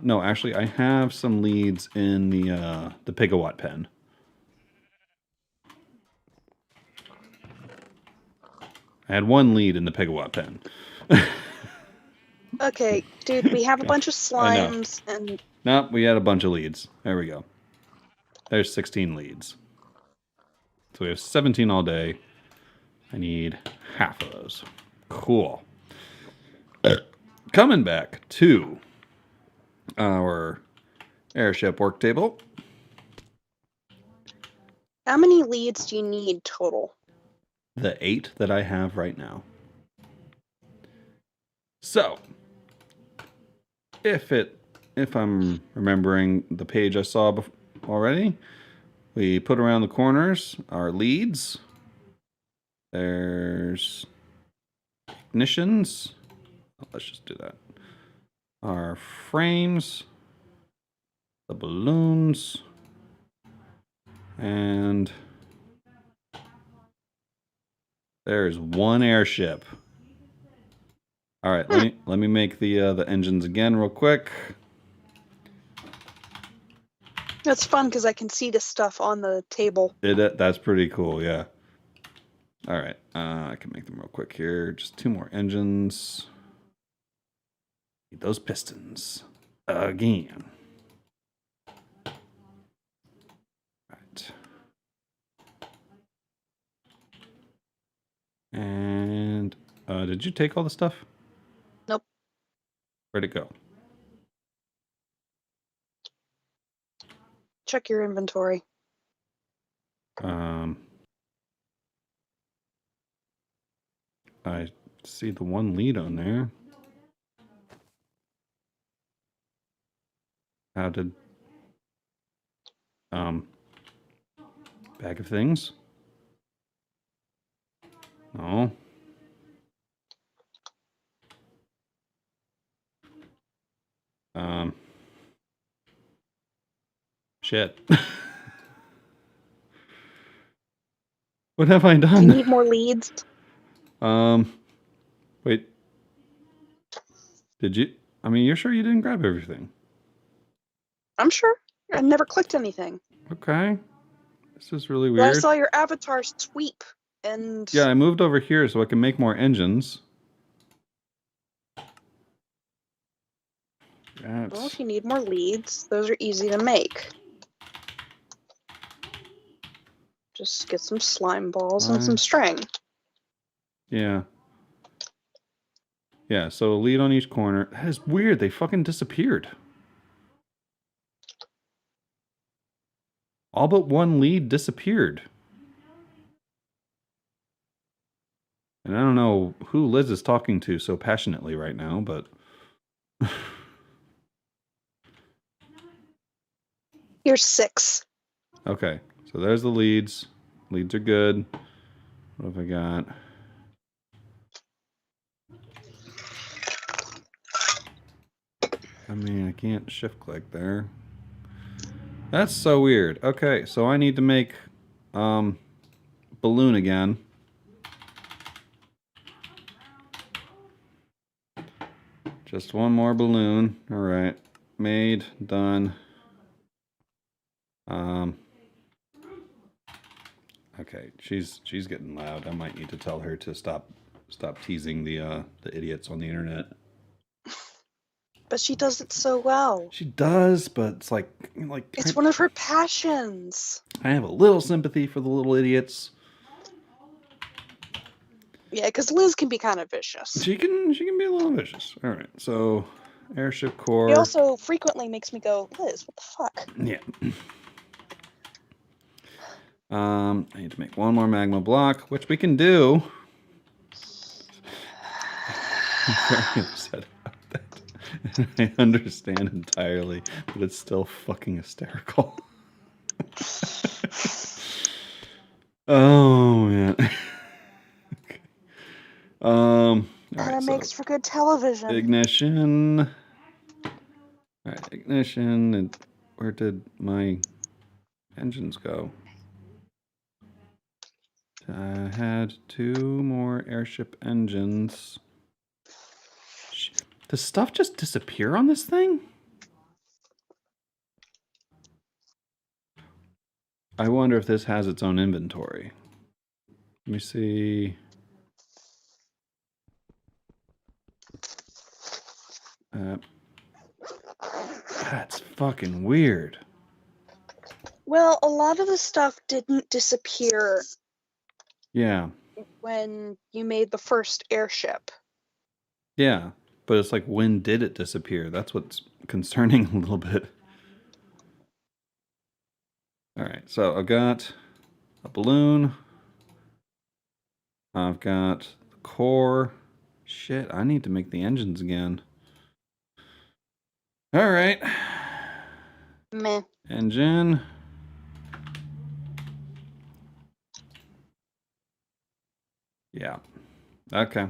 no, actually, I have some leads in the Pigawatt pen. I had 1 lead in the Pigawatt pen. Okay, dude, we have a bunch of I know. slimes and... Nope, we had a bunch of leads. There we go. There's 16 leads. So we have 17 all day. I need half of those. Cool. Coming back to our airship work table. How many leads do you need total? The 8 that I have right now. So, if I'm remembering the page I saw already, we put around the corners our leads. There's ignitions. Let's just do that. Our frames, the balloons, and there's 1 airship. All right, let me make the engines again real quick. That's fun because I can see the stuff on the table. That's pretty cool, yeah. All right, I can make them real quick here. Just 2 more engines. Need those pistons again. Right. And did you take all the stuff? Nope. Where'd it go? Check your inventory. I see the 1 lead on there. How did bag of things? No. Shit. What have I done? Do you need more leads? Wait. Did you? I mean, you're sure you didn't grab everything? I'm sure. I never clicked anything. Okay. This is really But weird. I saw your avatar sweep, and... Yeah, I moved over here so I can make more engines. Well, if you need more leads, those are easy to make. Just get some slime balls and some string. Yeah. Yeah, so a lead on each corner. That is weird. They fucking disappeared. All but 1 lead disappeared. And I don't know who Liz is talking to so passionately right now, but... Here's 6. Okay, so there's the leads. Leads are good. What have I got? I mean, I can't shift click there. That's so weird. Okay, so I need to make balloon again. Just 1 more balloon. All right. Made, done. Okay, she's getting loud. I might need to tell her to stop teasing the idiots on the internet. But she does it so well. She does, but it's like it's one of her passions. I have a little sympathy for the little idiots. Yeah, because Liz can be kind of vicious. She can be a little vicious. All right, so airship core. He also frequently makes me go, Liz, what the fuck? Yeah. I need to make one more magma block, which we can do. I'm very upset about that. I understand entirely, but it's still fucking hysterical. Oh man. Okay. And it makes for good television. Ignition. All right, ignition. And where did my engines go? I had 2 more airship engines. Does stuff just disappear on this thing? I wonder if this has its own inventory. Let me see. That's fucking weird. Well, a lot of the stuff didn't disappear. Yeah. When you made the first airship. Yeah, but it's like, when did it disappear? That's what's concerning a little bit. All right, so I've got a balloon. I've got the core. Shit, I need to make the engines again. All right. Meh. Engine. Yeah. Okay.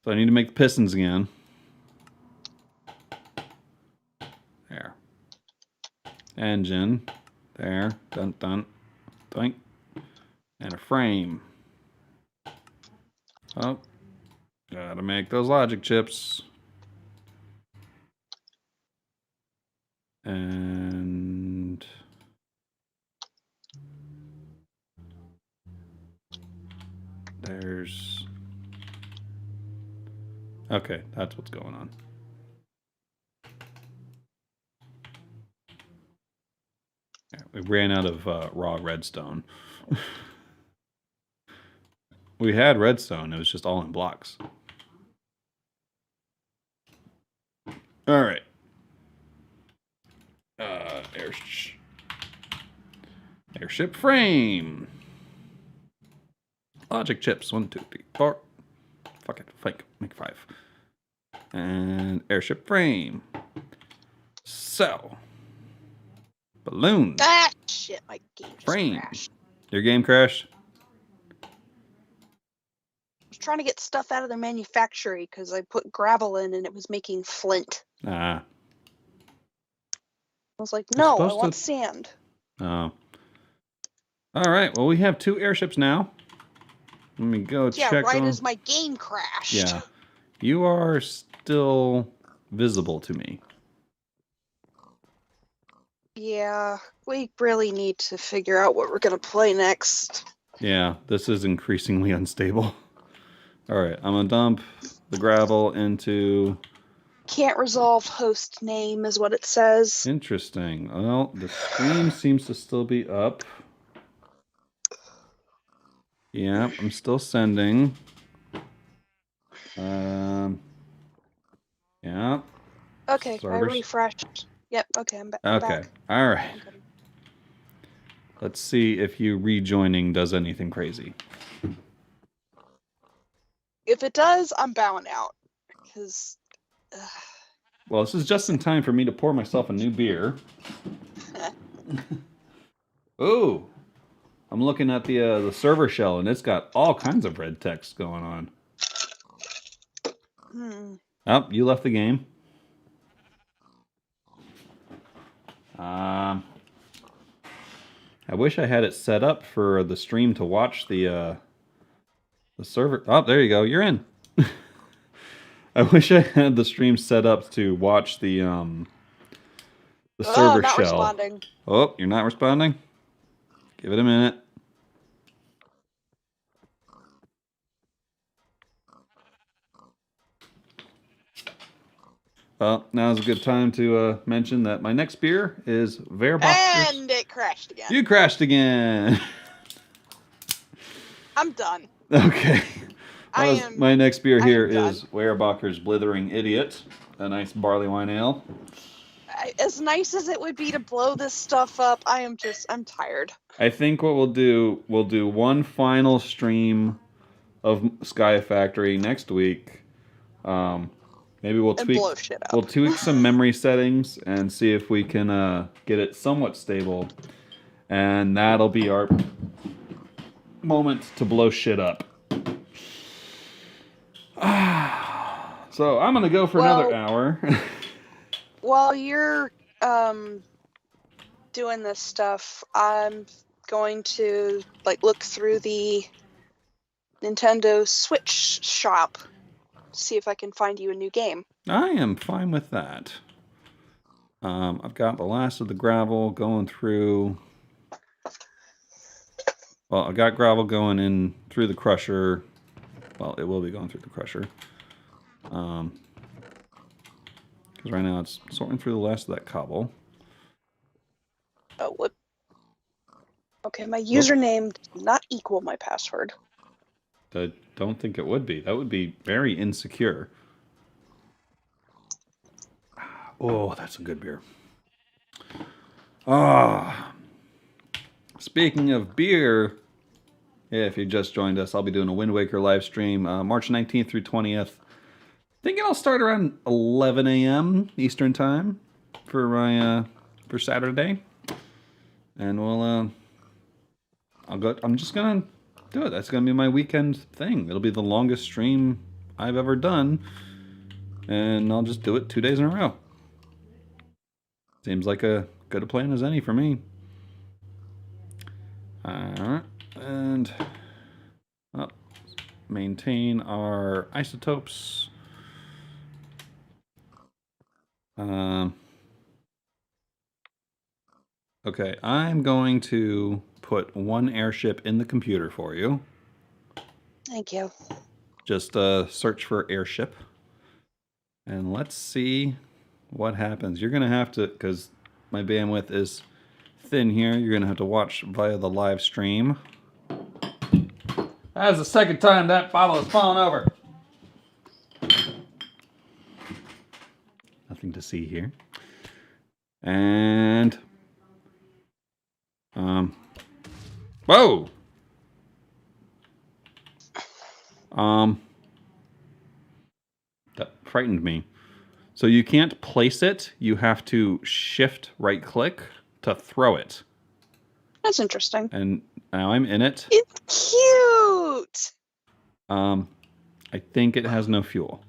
So I need to make the pistons again. There. Engine. There. Dun dun. Doink. And a frame. Oh. Gotta make those logic chips. And there's... Okay, that's what's going on. Yeah, we ran out of raw redstone. We had redstone, it was just all in blocks. All right. Airship frame. Logic chips. 1, 2, 3, 4. Fuck it. Make 5. And airship frame. So. Balloon. Ah, shit. My game just frame. crashed. Your game crashed? I was trying to get stuff out of the manufactory because I put gravel in and it was making flint. Ah. I was like, no, I want sand. Oh. All right. Well, we have 2 airships now. Let me go check. Yeah, right as my game crashed. Yeah. You are still visible to me. Yeah, we really need to figure out what we're going to play next. Yeah, this is increasingly unstable. All right, I'm going to dump the gravel into... Can't resolve host name is what it says. Interesting. Well, the stream seems to still be up. Yeah, I'm still sending. Yeah. Okay, Servers. I refreshed. Yep, okay, I'm back. Okay, all right. Let's see if you rejoining does anything crazy. If it does, I'm bowing out. Because... Well, this is just in time for me to pour myself a new beer. Ooh, I'm looking at the server shell, and it's got all kinds of red text going on. Oh, you left the game. I wish I had it set up for the stream to watch the server. Oh, there you go. You're in. I wish I had the stream set up to watch the server not shell. responding. Oh, you're not responding? Give it a minute. Well, now's a good time to mention that my next beer is Verbockers. And it crashed again. You crashed again. I'm done. Okay. My next beer here done. is Werebachter's Blithering Idiot, a nice barley wine ale. As nice as it would be to blow this stuff up, I'm tired. I think what we'll do one final stream of Sky Factory next week. Maybe we'll tweak blow shit up. We'll tweak some memory settings and see if we can get it somewhat stable, and that'll be our moment to blow shit up. So I'm gonna go for another hour. While you're doing this stuff, I'm going to look through the Nintendo Switch shop, see if I can find you a new game. I am fine with that. I've got the last of the gravel going through. Well, I got gravel going in through the crusher. Well, it will be going through the crusher. Because right now it's sorting through the last of that cobble. Oh, what? Okay, my username does not equal my password. I don't think it would be. That would be very insecure. Oh, that's a good beer. Speaking of beer, if you just joined us, I'll be doing a Wind Waker live stream March 19th through 20th. Thinking I'll start around 11 a.m. Eastern time for my for Saturday, and we'll I'm just gonna do it. That's gonna be my weekend thing. It'll be the longest stream I've ever done, and I'll just do it 2 days in a row. Seems like a good a plan as any for me. Alright, and maintain our isotopes. Okay, I'm going to put one airship in the computer for you. Thank you. Just search for airship. And let's see what happens. You're going to have to, because my bandwidth is thin here, you're going to have to watch via the live stream. That's the second time that bottle has fallen over. Nothing to see here. And whoa. That frightened me. So you can't place it, you have to shift right click to throw it. That's interesting. And now I'm in it. It's cute. I think it has no fuel.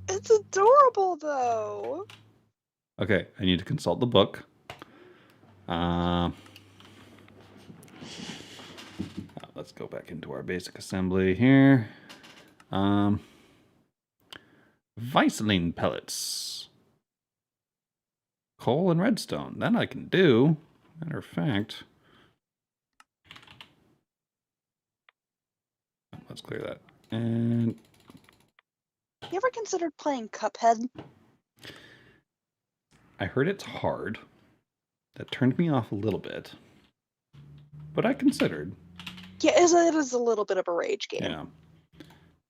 It's adorable though. Okay, I need to consult the book. Let's go back into our basic assembly here. Viceline pellets. Coal and redstone. That I can do. Matter of fact. Let's clear that. And you ever considered playing Cuphead? I heard it's hard. That turned me off a little bit. But I considered. Yeah, it is a little bit of a rage game. Yeah.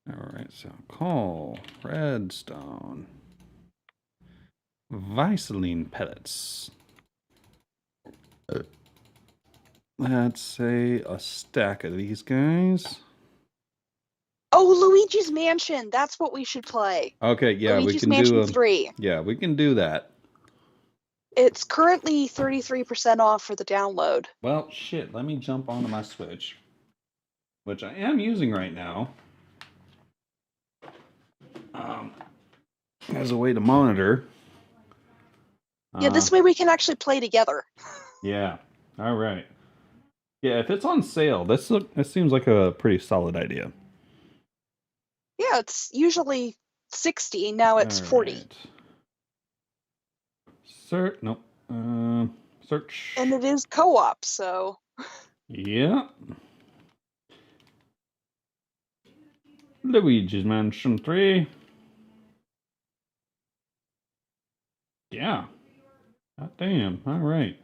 Alright, so coal, redstone, Viceline pellets. Let's say a stack of these guys. Oh, Luigi's Mansion. That's what we should play. Okay, yeah, Luigi's we can Mansion do 3. Yeah, we can do that. It's currently 33% off for the download. Well, shit, let me jump onto my Switch, which I am using right now. As a way to monitor. Yeah, this way we can actually play together. Yeah. All right. Yeah, if it's on sale, this seems like a pretty solid idea. Yeah, it's usually 60. Now it's 40. Search. Nope. Search. And it is co-op, so. Yeah. Luigi's Mansion 3. Yeah. God damn. All right.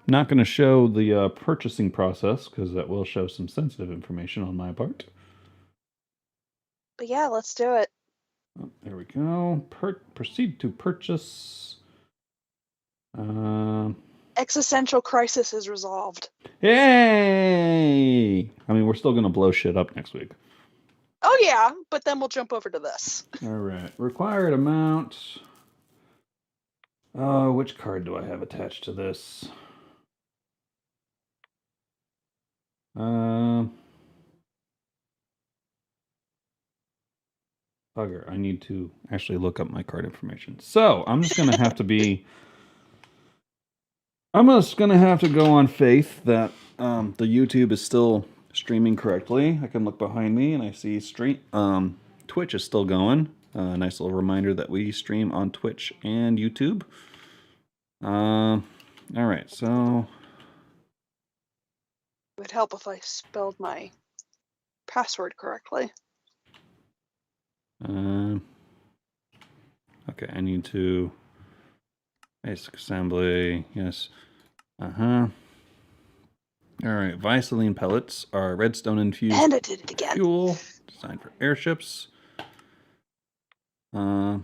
Not going to show the purchasing process because that will show some sensitive information on my part. But yeah, let's do it. Oh, there we go. Proceed to purchase. Existential crisis is resolved. Yay! I mean, we're still going to blow shit up next week. Oh yeah, but then we'll jump over to this. All right. Required amount. Which card do I have attached to this? Bugger, I need to actually look up my card information. So, I'm just going to have to be... I'm just going to have to go on faith that the YouTube is still streaming correctly. I can look behind me and I see Twitch is still going. A nice little reminder that we stream on Twitch and YouTube. All right, so... It would help if I spelled my password correctly. Okay, I need to... Basic assembly, yes. All right, Visaline pellets are redstone infused And I did it again. Fuel designed for airships. What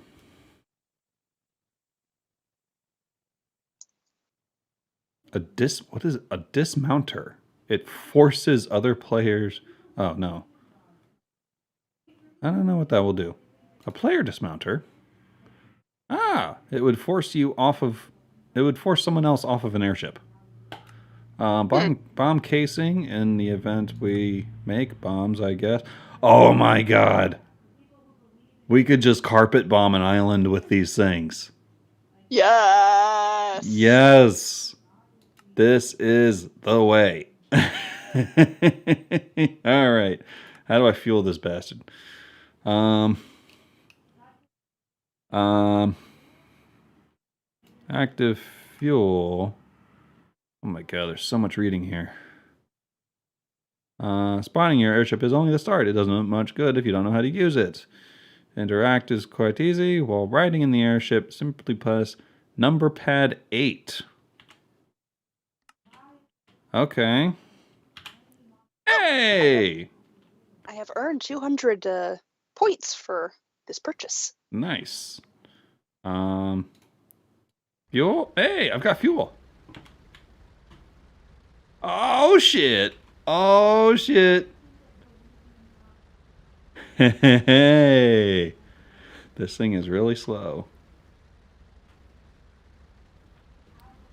is it? A dismounter? It forces other players... Oh, no. I don't know what that will do. A player dismounter? Ah, it would force you off of... It would force someone else off of an airship. Bomb casing in the event we make bombs, I guess. Oh my god. We could just carpet bomb an island with these things. Yes. Yes. This is the way. All right. How do I fuel this bastard? Active fuel. Oh my god, there's so much reading here. Spawning your airship is only the start. It doesn't do much good if you don't know how to use it. Interact is quite easy. While riding in the airship, simply press number pad 8. Okay. Hey! I have earned 200 points for this purchase. Nice. Fuel? Hey, I've got fuel. Oh, shit. Oh, shit. Hey. This thing is really slow.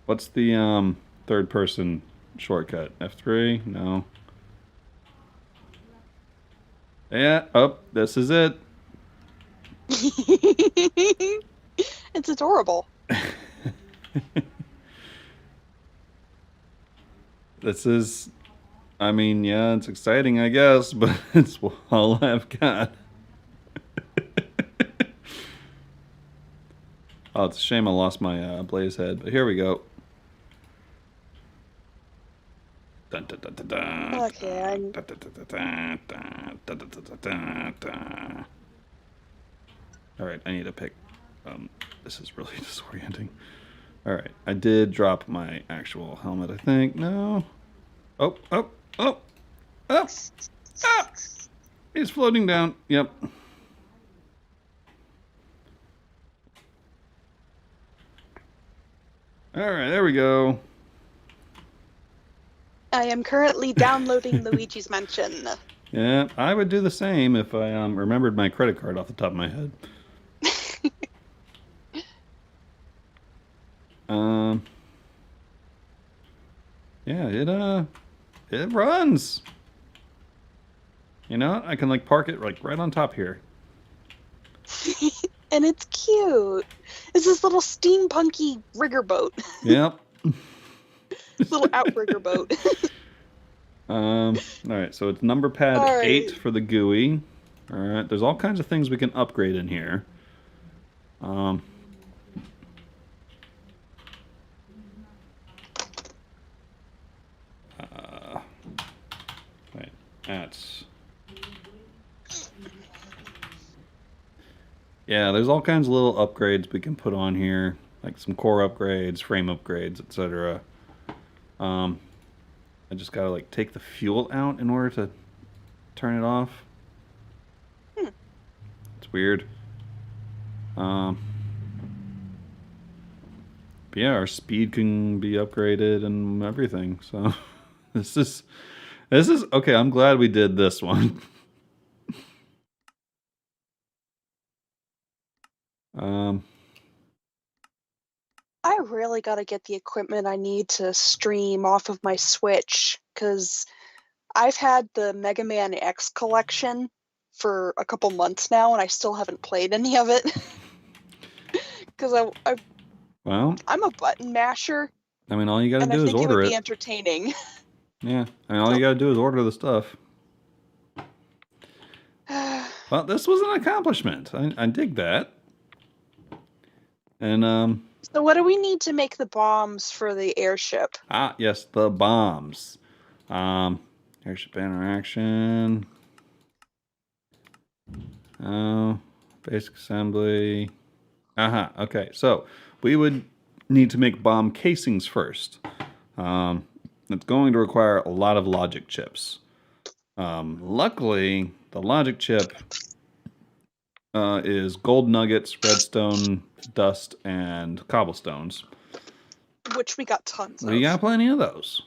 What's the third person shortcut? F3? No. Yeah, oh, this is it. It's adorable. This is, I mean, yeah, it's exciting, I guess, but it's all I've got. Oh, it's a shame I lost my blaze head, but here we go. Dun, dun, dun, dun, dun, Okay, dun, dun, dun, dun, dun, dun, dun, dun, dun, dun. All right, I need to pick. This is really disorienting. All right, I did drop my actual helmet, I think. No. Oh, oh, oh, oh, ah! He's floating down. Yep. All right, there we go. I am currently downloading Luigi's Mansion. Yeah, I would do the same if I remembered my credit card off the top of my head. Yeah, it runs. You know, I can like park it like right on top here. And it's cute. It's this little steampunky rigger boat. Yep. Little outrigger boat. All right, so it's number pad All right. 8 for the GUI. All right, there's all kinds of things we can upgrade in here. Wait, that's... Yeah, there's all kinds of little upgrades we can put on here, like some core upgrades, frame upgrades, etc. I just gotta like take the fuel out in order to turn it off. It's weird. But yeah, our speed can be upgraded and everything. So this is okay. I'm glad we did this one. I really got to get the equipment I need to stream off of my Switch, because I've had the Mega Man X collection for a couple months now, and I still haven't played any of it. Because Well, I'm a button masher, I mean, all you gotta and I do is think it would order be it. entertaining. Yeah, I mean, all you gotta do is order the stuff. Well, this was an accomplishment. I dig that. And So what do we need to make the bombs for the airship? yes, the bombs. Airship interaction. Basic assembly. Okay, so we would need to make bomb casings first. It's going to require a lot of logic chips. Luckily, the logic chip is gold nuggets, redstone, dust, and cobblestones. Which we got tons of. We got plenty of those.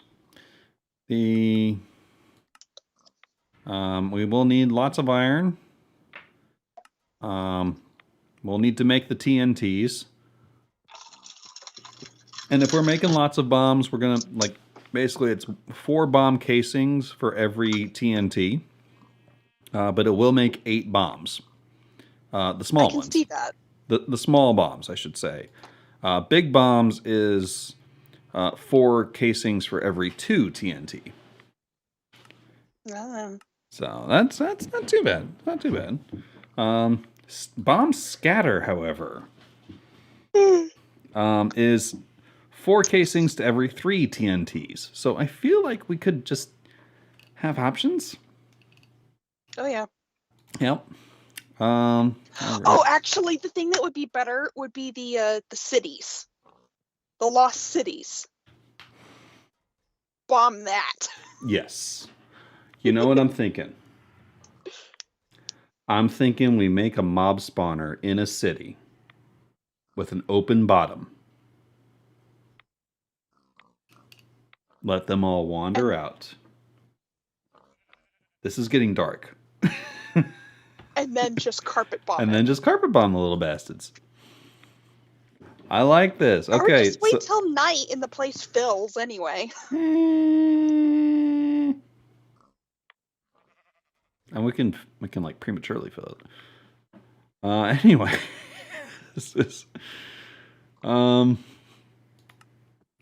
We will need lots of iron. We'll need to make the TNTs. And if we're making lots of bombs, we're gonna basically it's 4 bomb casings for every TNT. But it will make 8 bombs. The small ones. I can see that. The small bombs, I should say. Big bombs is 4 casings for every 2 TNT. So that's not too bad. Not too bad. Bomb scatter, however, is 4 casings to every 3 TNTs. So I feel like we could just have options. Oh yeah. Yep. Right. Oh, actually, the thing that would be better would be the cities, the lost cities. Bomb that. Yes. You know what I'm thinking? I'm thinking we make a mob spawner in a city with an open bottom. Let them all wander out. This is getting dark. And then just carpet bomb. And then just carpet bomb the little bastards. I like this. Okay. Or just wait till night and the place fills anyway. And we can like prematurely fill it. Anyway. This is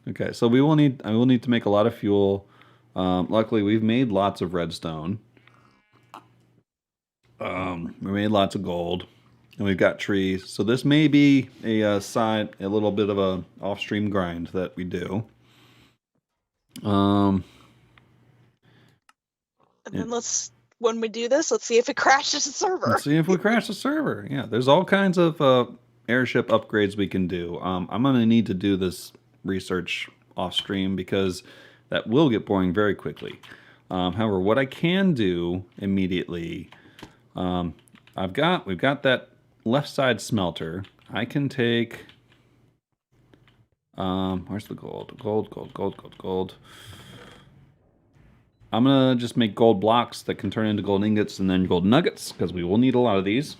okay, so I will need to make a lot of fuel. Luckily we've made lots of redstone. We made lots of gold. And we've got trees. So this may be a little bit of a off-stream grind that we do. And then when we do this, let's see if it crashes the server. Let's see if we crash the server. Yeah, there's all kinds of airship upgrades we can do. I'm going to need to do this research off-stream because that will get boring very quickly. However, what I can do immediately, we've got that left side smelter. I can take, where's the gold? Gold. I'm gonna just make gold blocks that can turn into gold ingots and then gold nuggets, because we will need a lot of these.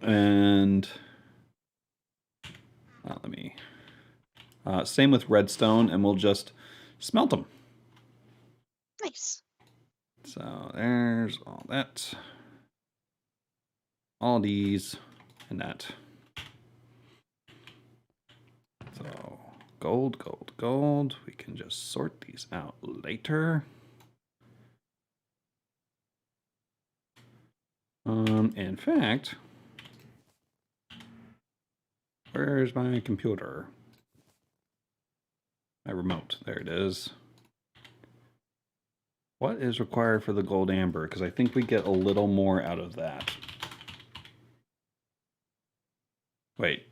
And same with redstone, and we'll just smelt them. Nice. So there's all that. All these and that. So gold. We can just sort these out later. In fact, where's my computer? My remote. There it is. What is required for the gold amber? Because I think we get a little more out of that. Wait.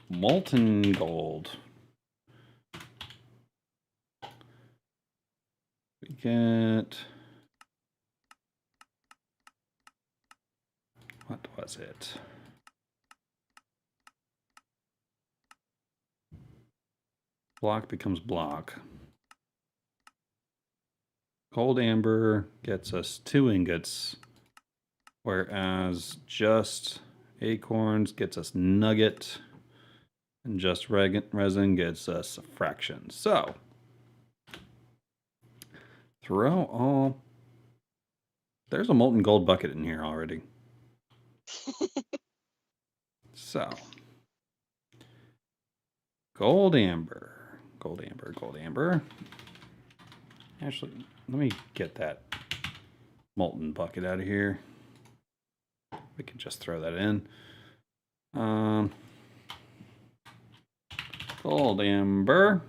Molten gold. We get... What was it? Block becomes block. Gold amber gets us 2 ingots, whereas just acorns gets us nugget, and just resin gets us a fraction. So, throw all... There's a molten gold bucket in here already. So, gold amber, gold amber, gold amber. Actually, let me get that molten bucket out of here. We can just throw that in. Gold amber.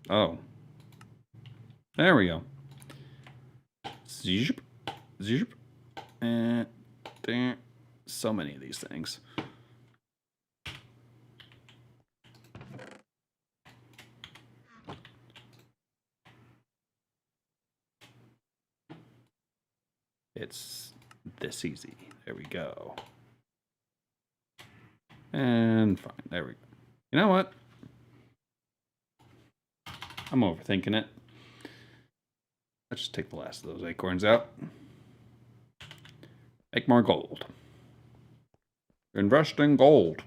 Oh. There we go. Zoop, zoop. And so many of these things. It's this easy. There we go. And fine. There we go. You know what? I'm overthinking it. Let's just take the last of those acorns out. Make more gold. Invest in gold.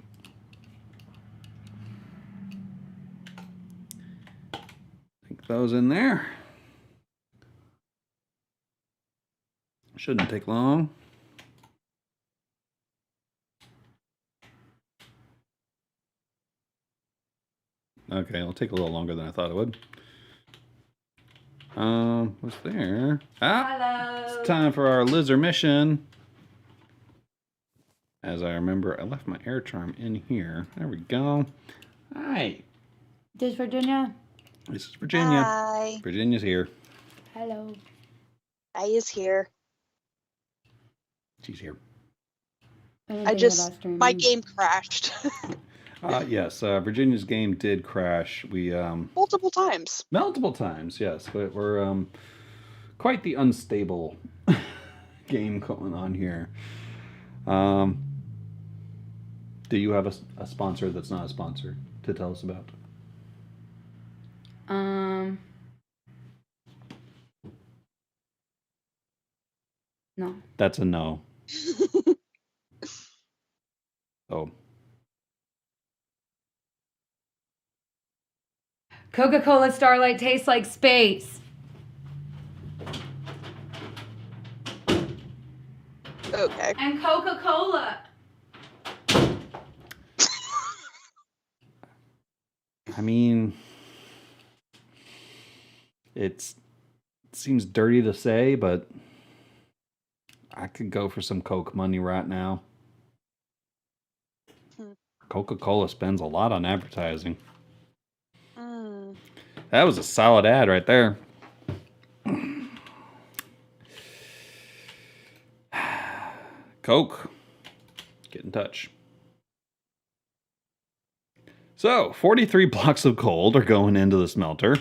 Take those in there. Shouldn't take long. Okay, it'll take a little longer than I thought it would. What's there? Ah, hello. It's time for our lizard mission. As I remember, I left my air charm in here. There we go. Hi. This is Virginia. This is Virginia. Hi. Virginia's here. Hello. I is here. She's here. My game crashed. Yes, Virginia's game did crash. We multiple times. Multiple times, yes. But we're quite the unstable game going on here. Do you have a sponsor that's not a sponsor to tell us about? No. That's a no. Oh. Coca-Cola Starlight tastes like space. Okay. And Coca-Cola. I mean, it seems dirty to say, but I could go for some Coke money right now. Coca-Cola spends a lot on advertising. That was a solid ad right there. Coke, get in touch. So, 43 blocks of gold are going into the smelter.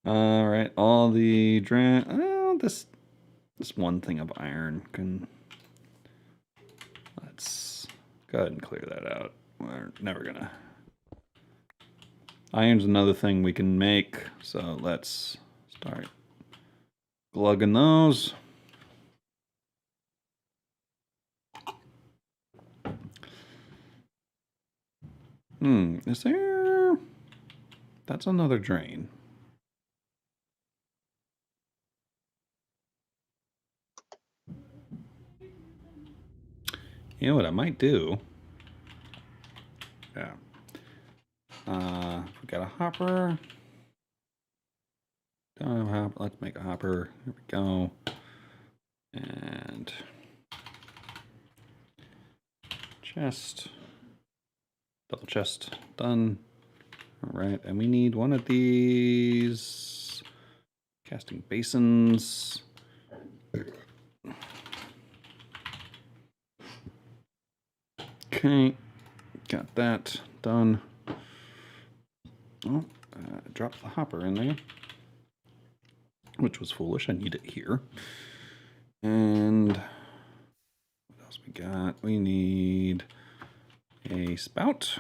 All right, all the this one thing of iron can. Let's go ahead and clear that out. We're never gonna. Iron's another thing we can make, so let's start glugging those. Is there... That's another drain. You know what I might do? Yeah. We got a hopper. Don't have a hopper. Let's make a hopper. Here we go. And chest. Double chest. Done. All right. And we need one of these casting basins. Okay. Got that done. Oh, dropped the hopper in there, which was foolish. I need it here. And what else we got? We need a spout,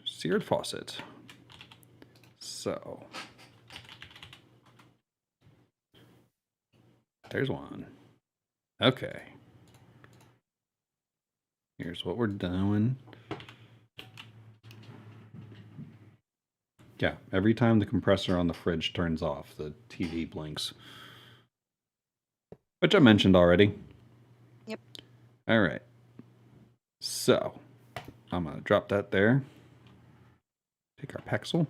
seared faucet. So there's one. Okay. Here's what we're doing. Yeah, every time the compressor on the fridge turns off, the TV blinks. Which I mentioned already. Yep. All right. So, I'm going to drop that there. Take our pexel.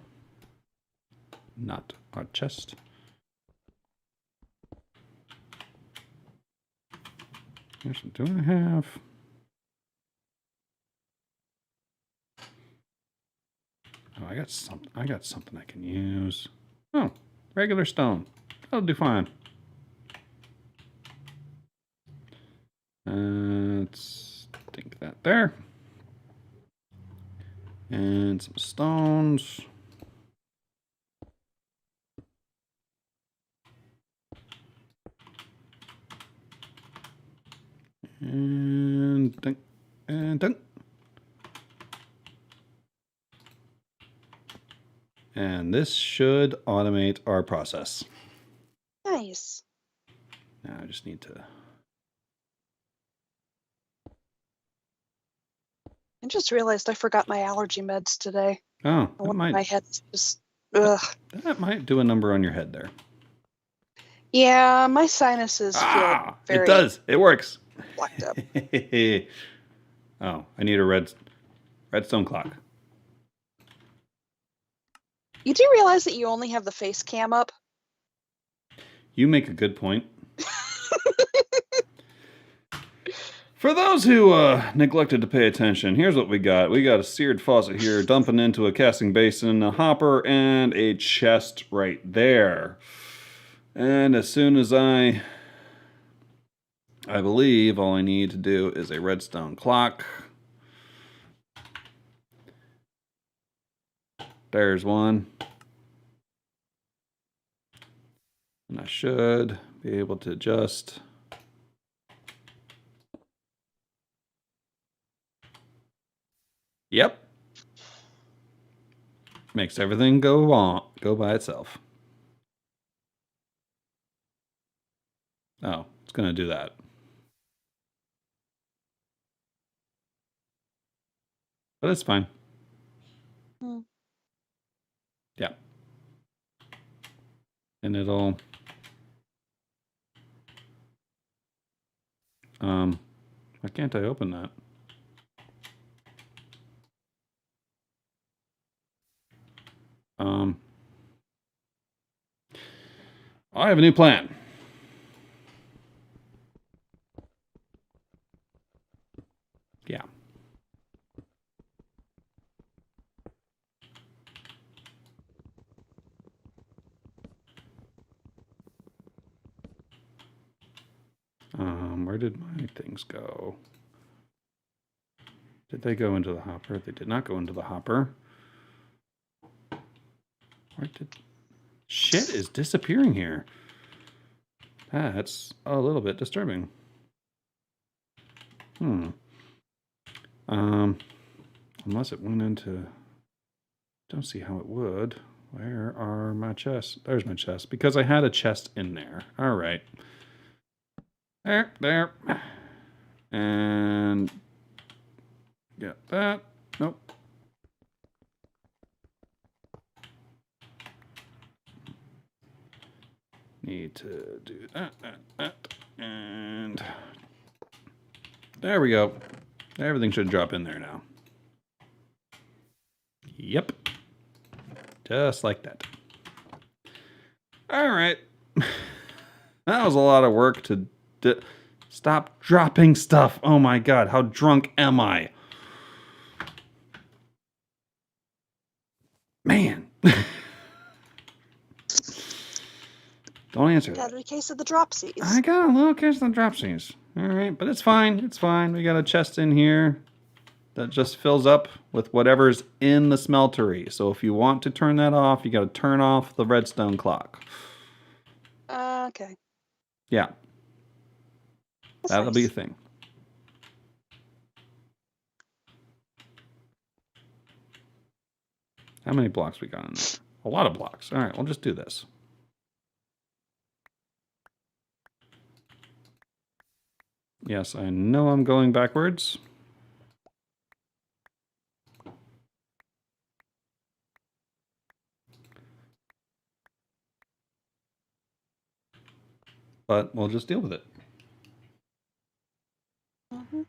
Not our chest. Here's what do I have? Oh, I got something I can use. Oh, regular stone. That'll do fine. Let's stick that there. And some stones. And dunk, and dunk. And this should automate our process. Nice. Now I just need to... I just realized I forgot my allergy meds today. Oh, that My head's just... Ugh. that might do a number on your head there. Yeah, my sinuses feel very... It does. It works. Blocked up. Oh, I need a redstone clock. You do realize that you only have the face cam up? You make a good point. For those who neglected to pay attention, here's what we got. We got a seared faucet here, dumping into a casting basin, a hopper, and a chest right there. And as soon as I believe all I need to do is a redstone clock. There's one. And I should be able to just... Yep. Makes everything go by itself. Oh, it's going to do that. But it's fine. Yeah. And it'll... why can't I open that? I have a new plan. Yeah. Where did my things go? Did they go into the hopper? They did not go into the hopper. Where did... Shit is disappearing here. That's a little bit disturbing. Unless it went into... Don't see how it would. Where are my chests? There's my chest. Because I had a chest in there. All right. There. And... Get that. Nope. Need to do that. And... There we go. Everything should drop in there now. Yep. Just like that. All right. That was a lot of work to stop dropping stuff. Oh my god, how drunk am I? Man. Don't answer Got that. a case of the dropsies. I got a little case of the dropsies. All right, but it's fine. It's fine. We got a chest in here that just fills up with whatever's in the smeltery. So if you want to turn that off, you got to turn off the redstone clock. Okay. Yeah. That's That'll be a nice. thing. How many blocks we got in there? A lot of blocks. All right, we'll just do this. Yes, I know I'm going backwards. But we'll just deal with it. Mm-hmm.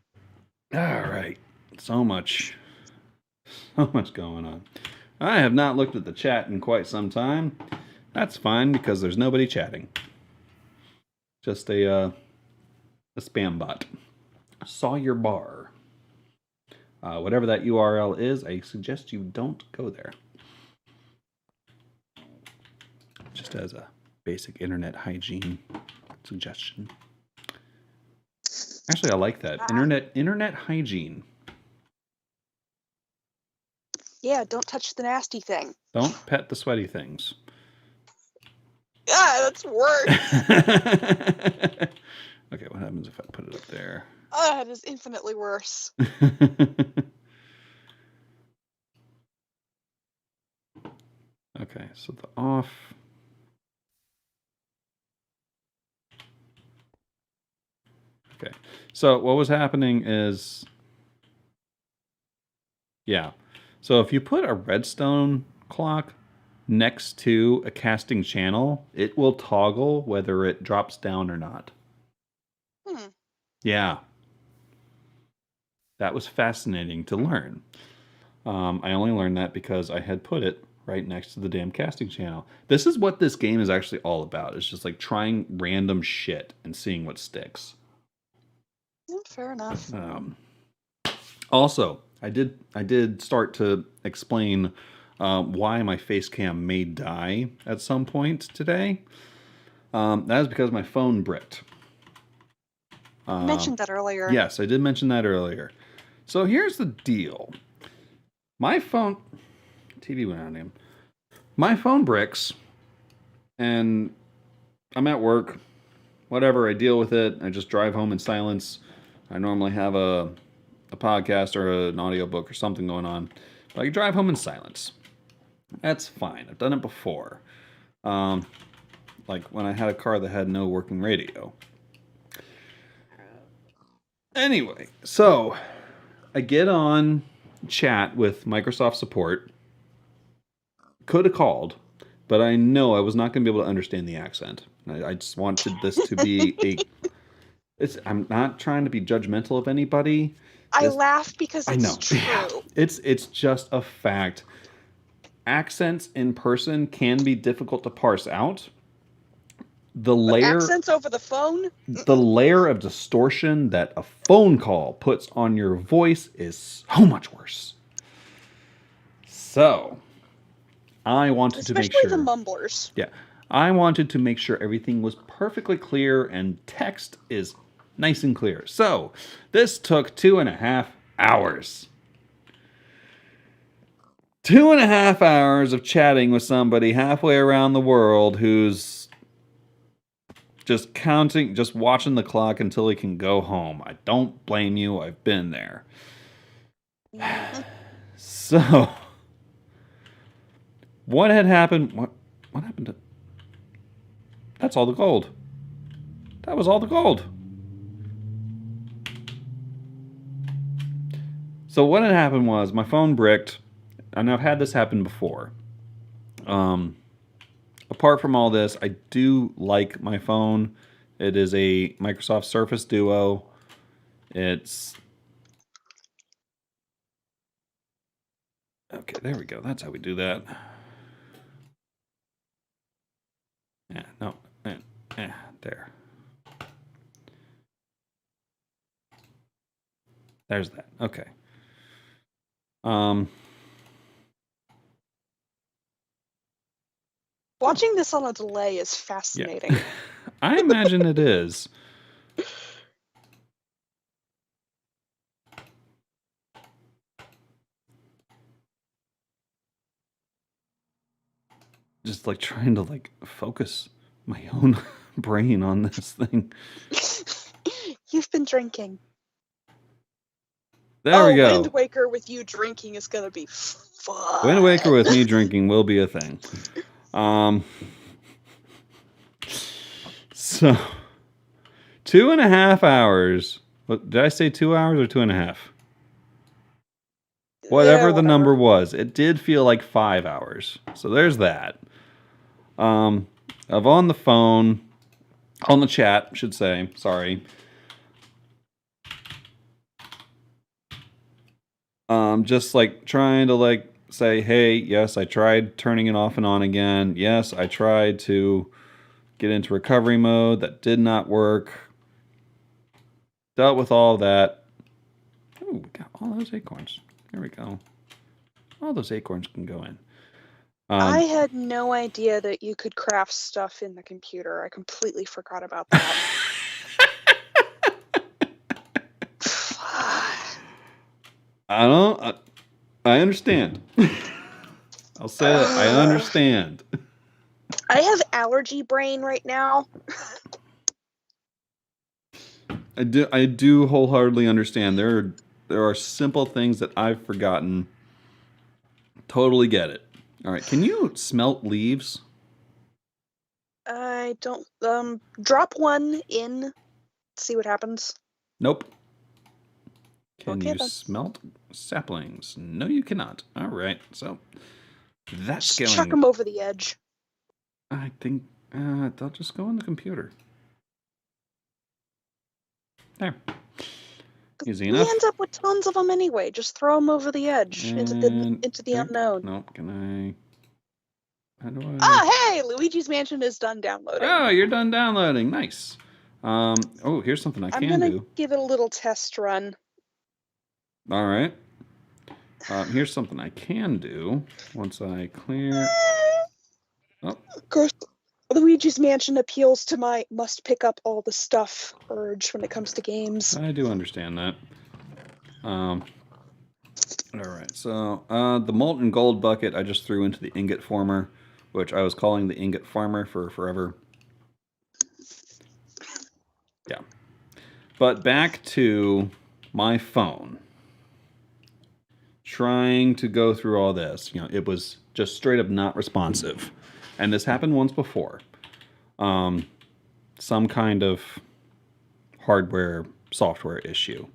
All right. So much going on. I have not looked at the chat in quite some time. That's fine because there's nobody chatting. Just a spam bot. Saw your bar. Whatever that URL is, I suggest you don't go there. Just as a basic internet hygiene suggestion. Actually, I like that. Internet hygiene. Yeah, don't touch the nasty thing. Don't pet the sweaty things. Yeah, that's worse. Okay, what happens if I put it up there? Oh, that is infinitely worse. Okay, so the off. Okay, so what was happening is, yeah. So if you put a redstone clock next to a casting channel, it will toggle whether it drops down or not. Yeah. That was fascinating to learn. I only learned that because I had put it right next to the damn casting channel. This is what this game is actually all about. It's just like trying random shit and seeing what sticks. Yeah, fair enough. Also, I did start to explain why my face cam may die at some point today. That is because my phone bricked. You mentioned that earlier. Yes, I did mention that earlier. So here's the deal. My phone... TV went out on him. My phone bricks, and I'm at work. Whatever, I deal with it. I just drive home in silence. I normally have a podcast or an audiobook or something going on. But I drive home in silence. That's fine. I've done it before. Like when I had a car that had no working radio. Anyway, so I get on chat with Microsoft support. Could have called, but I know I was not going to be able to understand the accent. I just wanted this to be I'm not trying to be judgmental of anybody. I laugh because it's I know. true. Yeah, it's just a fact. Accents in person can be difficult to parse out. Accents over the phone? The layer of distortion that a phone call puts on your voice is so much worse. So, I wanted to make sure... Especially the mumblers. Yeah. I wanted to make sure everything was perfectly clear and text is nice and clear. So, this took 2.5 hours. 2.5 hours of chatting with somebody halfway around the world who's just watching the clock until he can go home. I don't blame you. I've been there. So, what had happened? What happened to... That's all the gold. That was all the gold. So what had happened was my phone bricked, and I've had this happen before. Apart from all this, I do like my phone. It is a Microsoft Surface Duo. It's... Okay, there we go. That's how we do that. Yeah, no. There. There's that. Okay. Watching this on a delay is fascinating. Yeah. I imagine it is. Just like trying to like focus my own brain on this thing. You've been drinking. There we go. Wind Waker with you drinking is gonna be fun. Wind Waker with me drinking will be a thing. So 2.5 hours. What, did I say 2 hours or 2.5? Whatever the number was, it did feel like 5 hours. So there's that. Of on the phone, on the chat, should say. Sorry. Just like trying to like say, hey, yes, I tried turning it off and on again. Yes, I tried to get into recovery mode. That did not work. Dealt with all that. Oh, we got all those acorns. There we go. All those acorns can go in. I had no idea that you could craft stuff in the computer. I completely forgot about that. I understand. I'll say that. I understand. I have allergy brain right now. I do wholeheartedly understand. There are simple things that I've forgotten. Totally get it. All right, can you smelt leaves? I don't. Drop one in. See what happens. Nope. Can Okay, you then. smelt saplings? No, you cannot. All right, so that's Just going. chuck them over the edge. I think they'll just go on the computer. There. Easy enough. He ends up with tons of them anyway. Just throw them over the edge into the unknown. Nope. Can I? How do I? Oh, hey! Luigi's Mansion is done downloading. Oh, you're done downloading. Nice. Oh, here's something I can do. I'm gonna give it a little test run. All right. Here's something I can do once I clear. Oh. Of course, Luigi's Mansion appeals to my must pick up all the stuff urge when it comes to games. I do understand that. All right. So the molten gold bucket I just threw into the ingot former, which I was calling the ingot farmer for forever. Yeah. But back to my phone. Trying to go through all this, it was just straight up not responsive. And this happened once before. Some kind of hardware, software issue.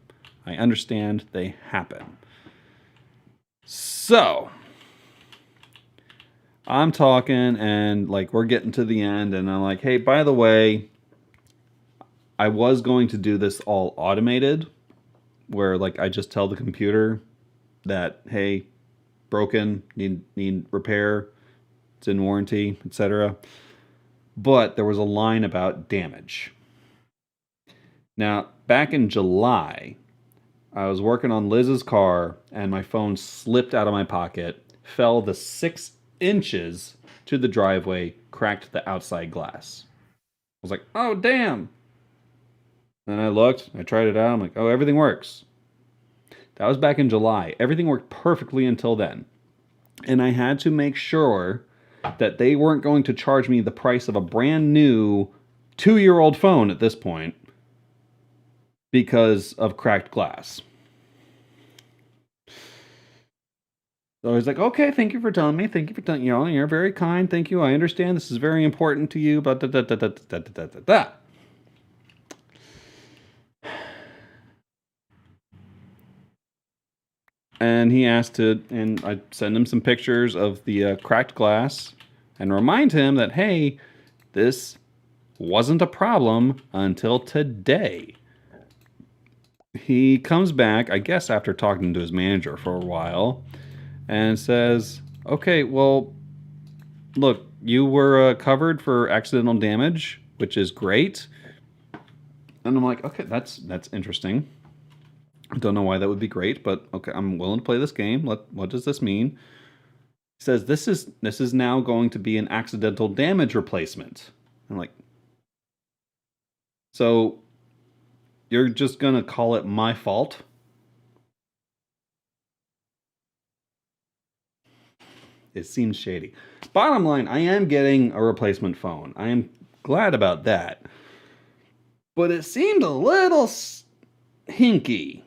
I understand they happen. So, I'm talking and like we're getting to the end and I'm like, hey, by the way, I was going to do this all automated where like I just tell the computer that, hey, broken, need repair, it's in warranty, etc. But there was a line about damage. Now, back in July, I was working on Liz's car and my phone slipped out of my pocket, fell the 6 inches to the driveway, cracked the outside glass. I was like, oh, damn. Then I looked, I tried it out, I'm like, oh, everything works. That was back in July. Everything worked perfectly until then. And I had to make sure that they weren't going to charge me the price of a brand new 2-year-old phone at this point because of cracked glass. So I was like, okay, thank you for telling me. Thank you for telling me. You're very kind. Thank you. I understand this is very important to you. But and he asked and I send him some pictures of the cracked glass and remind him that, hey, this wasn't a problem until today. He comes back, I guess after talking to his manager for a while, and says, okay, well, look, you were covered for accidental damage, which is great. And I'm like, okay, that's interesting. I don't know why that would be great, but okay, I'm willing to play this game. What does this mean? It says this is now going to be an accidental damage replacement. I'm like, so you're just gonna call it my fault? It seems shady. Bottom line, I am getting a replacement phone. I am glad about that. But it seemed a little hinky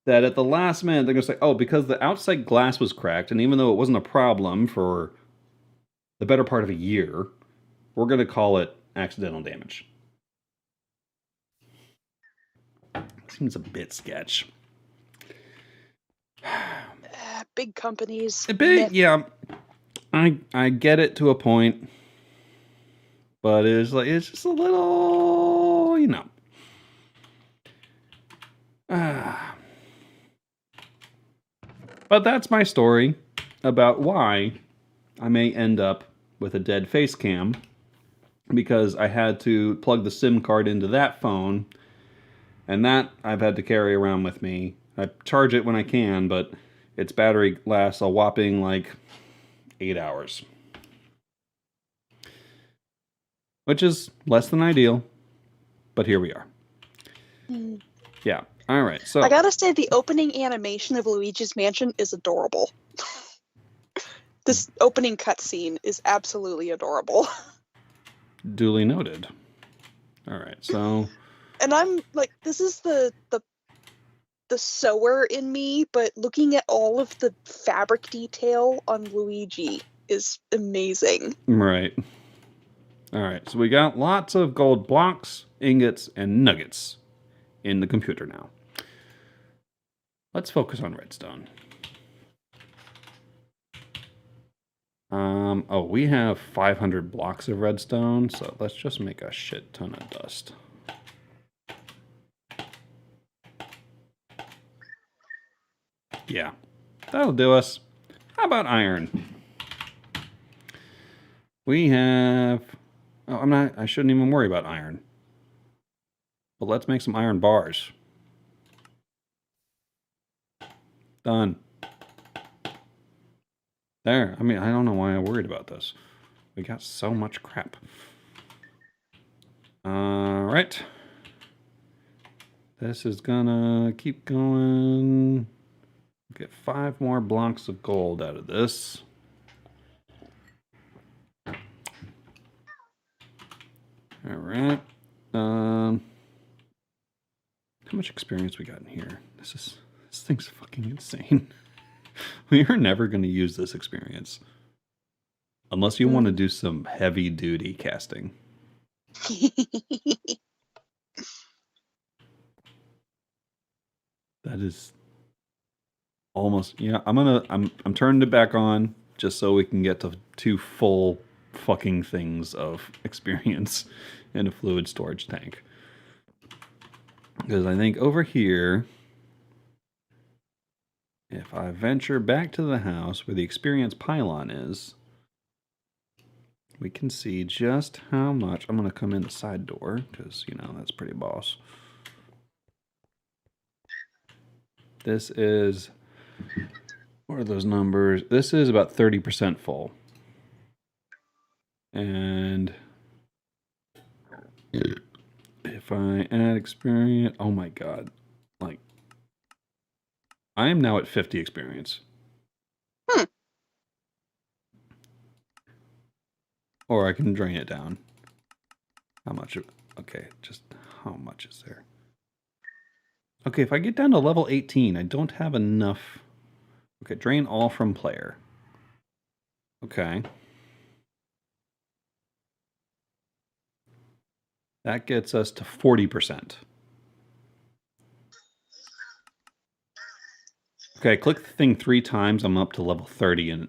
that at the last minute they're going to say, oh, because the outside glass was cracked, and even though it wasn't a problem for the better part of a year, we're going to call it accidental damage. Seems a bit sketch. Big companies. Yeah. I get it to a point, but it's just a little, you know. But that's my story about why I may end up with a dead face cam, because I had to plug the SIM card into that phone, and that I've had to carry around with me. I charge it when I can, but its battery lasts a whopping like 8 hours. Which is less than ideal, but here we are. Yeah. All right. So I gotta say, the opening animation of Luigi's Mansion is adorable. This opening cutscene is absolutely adorable. Duly noted. All right. So. And I'm like, this is the sewer in me, but looking at all of the fabric detail on Luigi is amazing. Right. All right. So we got lots of gold blocks, ingots, and nuggets in the computer now. Let's focus on redstone. Oh, we have 500 blocks of redstone, so let's just make a shit ton of dust. Yeah, that'll do us. How about iron? We have... Oh, I shouldn't even worry about iron. But let's make some iron bars. Done. There. I mean, I don't know why I worried about this. We got so much crap. Alright. This is gonna keep going. Get 5 more blocks of gold out of this. Alright. How much experience we got in here? This thing's fucking insane. We are never going to use this experience. Unless you want to do some heavy duty casting. That is almost, yeah, I'm turning it back on just so we can get to 2 full fucking things of experience in a fluid storage tank. Because I think over here, if I venture back to the house where the experience pylon is, we can see just how much. I'm going to come in the side door because, you know, that's pretty boss. This is, what are those numbers? This is about 30% full. And if I add experience, oh my god, like, I am now at 50 experience. Or I can drain it down. How much? Okay, just how much is there? Okay, if I get down to level 18, I don't have enough. Okay, drain all from player. Okay. That gets us to 40%. Okay, I click the thing 3 times, I'm up to level 30 and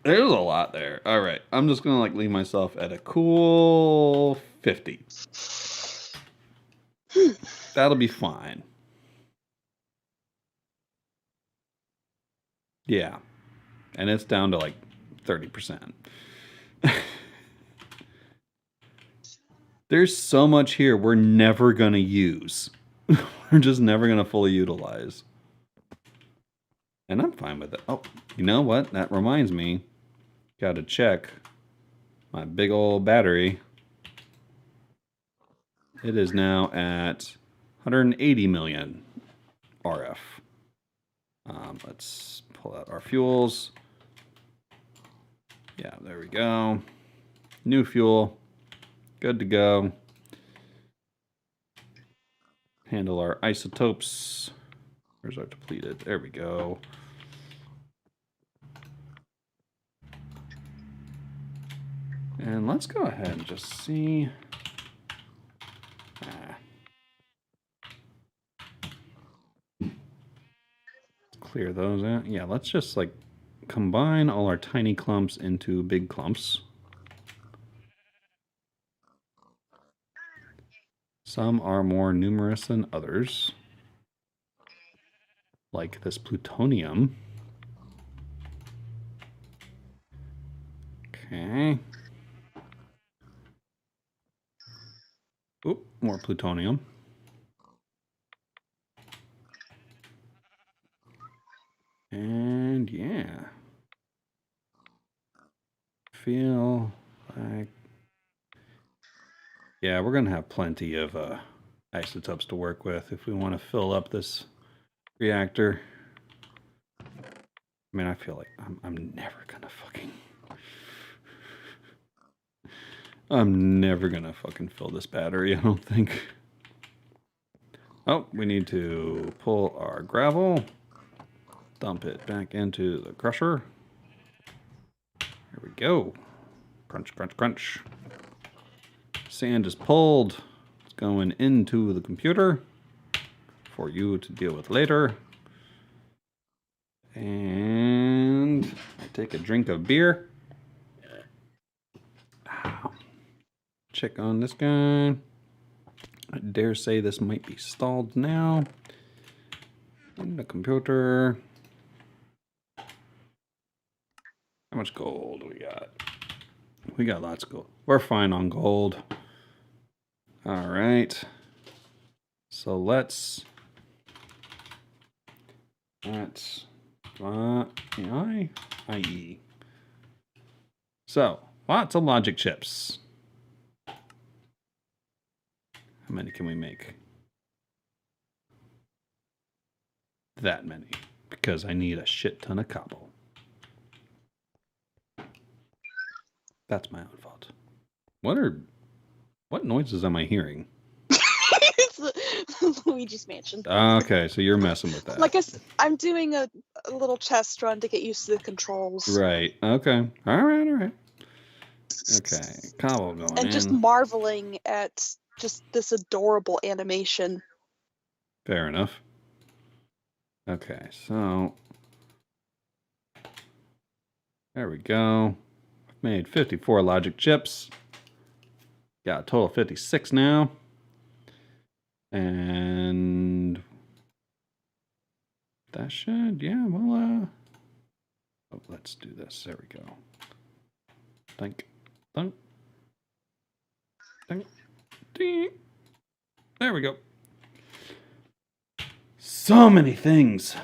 there's a lot there. All right, I'm just gonna like leave myself at a cool 50. That'll be fine. Yeah. and it's down to like 30%. There's so much here we're never going to use. We're just never going to fully utilize. And I'm fine with it. Oh, you know what? That reminds me. Got to check my big old battery. It is now at 180 million RF. Let's pull out our fuels. Yeah, there we go. New fuel. Good to go. Handle our isotopes. Where's our depleted? There we go. And let's go ahead and just see. Clear those out. Yeah, let's just like combine all our tiny clumps into big clumps. Some are more numerous than others. Like this plutonium. Okay. Oop, more plutonium. And yeah. Feel like... Yeah, we're going to have plenty of isotopes to work with if we want to fill up this reactor. I mean, I feel like I'm never going to fucking... I'm never going to fucking fill this battery, I don't think. Oh, we need to pull our gravel. Dump it back into the crusher. There we go. Crunch, crunch, crunch. Sand is pulled. It's going into the computer for you to deal with later. And I take a drink of beer. Check on this guy. I dare say this might be stalled now. In the computer. How much gold we got? We got lots of gold. We're fine on gold. All right. So let's... That's... IE. So, lots of logic chips. How many can we make? That many. Because I need a shit ton of cobble. That's my own fault. What noises am I hearing? It's Luigi's mansion. Okay, so you're messing with that. Like I'm doing a little test run to get used to the controls. Right. Okay. All right. Okay. Cobble going in. And just marveling at just this adorable animation. Fair enough. Okay, so there we go. I've made 54 logic chips. Got a total of 56 now. And that should, yeah, well, oh, let's do this. There we go. Thunk, thunk, thunk, ding. There we go. So many things.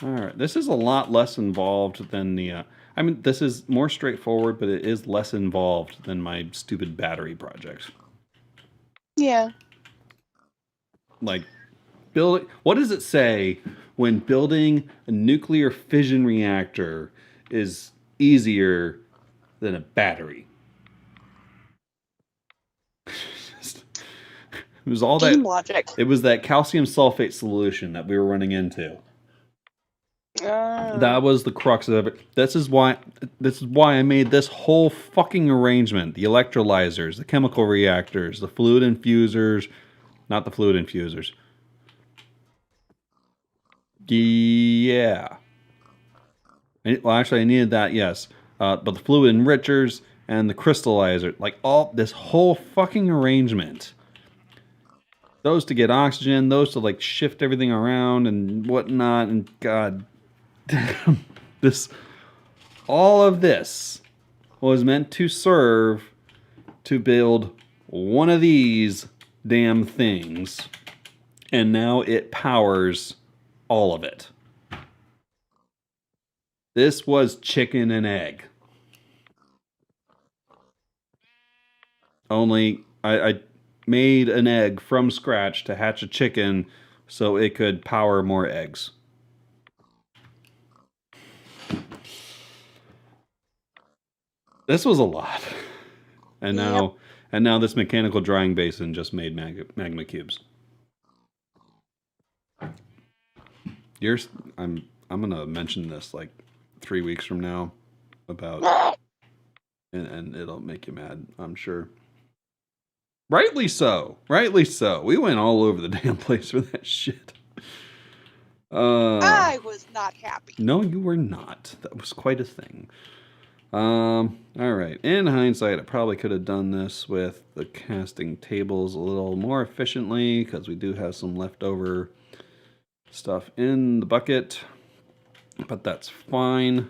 All right, this is a lot less involved than the, I mean, this is more straightforward, but it is less involved than my stupid battery project. Yeah. Like, building, what does it say when building a nuclear fission reactor is easier than a battery? It was all Game that logic. It was that calcium sulfate solution that we were running into. That was the crux of it. This is why I made this whole fucking arrangement. The electrolyzers, the chemical reactors, the fluid infusers, not the fluid infusers. Yeah. Well, actually, I needed that, yes. But the fluid enrichers and the crystallizer, like all this whole fucking arrangement. Those to get oxygen, those to like shift everything around and whatnot, and god damn, this all of this was meant to serve to build one of these damn things. And now it powers all of it. This was chicken and egg. Only I made an egg from scratch to hatch a chicken so it could power more eggs. This was a lot. And now this mechanical drying basin just made magma cubes. I'm gonna mention this like 3 weeks from now about and it'll make you mad, I'm sure. Rightly so. Rightly so. We went all over the damn place for that shit. I was not happy. No, you were not. That was quite a thing. All right. In hindsight, I probably could have done this with the casting tables a little more efficiently because we do have some leftover stuff in the bucket, but that's fine.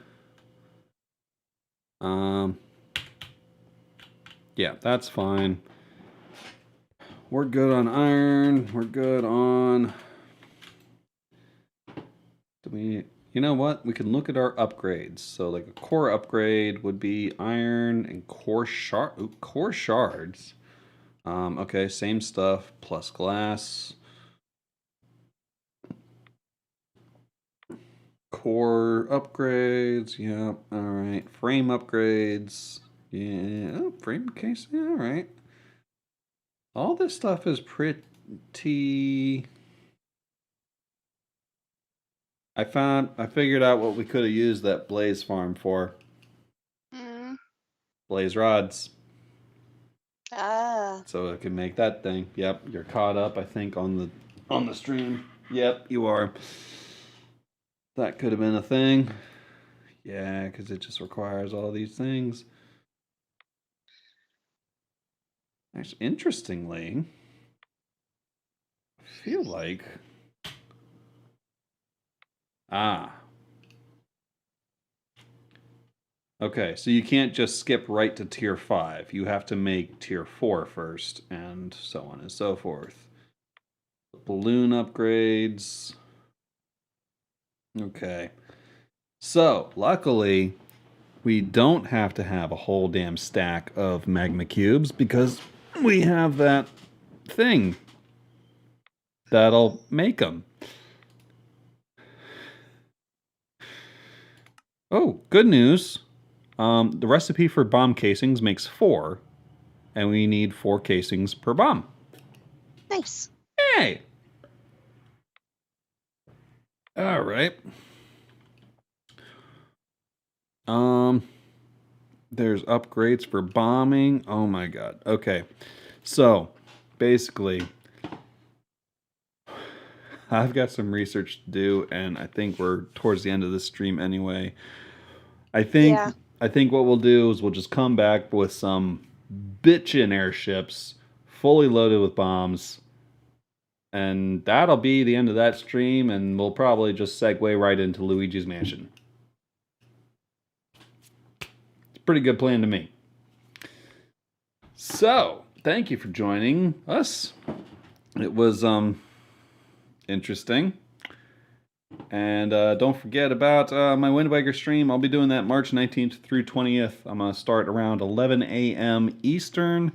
Yeah, that's fine. We're good on iron. We're good on... You know what? We can look at our upgrades. So like a core upgrade would be iron and core shards. Okay, same stuff plus glass. Core upgrades. Yeah, all right. Frame upgrades. Yeah, frame case. Yeah, all right. All this stuff is pretty... I figured out what we could have used that blaze farm for. Blaze rods. Ah. So I can make that thing. Yep, you're caught up, I think, on the stream. Yep, you are. That could have been a thing. Yeah, because it just requires all these things. Actually, interestingly, I feel like... Okay, so you can't just skip right to tier 5. You have to make tier 4 first, and so on and so forth. Balloon upgrades. Okay. So, luckily, we don't have to have a whole damn stack of magma cubes because we have that thing that'll make them. Oh, good news. The recipe for bomb casings makes 4, and we need 4 casings per bomb. Nice. Hey! All right. There's upgrades for bombing. Oh my god. Okay. So, basically, I've got some research to do, and I think we're towards the end of this stream anyway. I think what we'll do is we'll just come back with some bitchin' airships, fully loaded with bombs, and that'll be the end of that stream, and we'll probably just segue right into Luigi's Mansion. It's a pretty good plan to me. So, thank you for joining us. It was interesting. And don't forget about my Wind Waker stream. I'll be doing that March 19th through 20th. I'm going to start around 11 a.m. Eastern.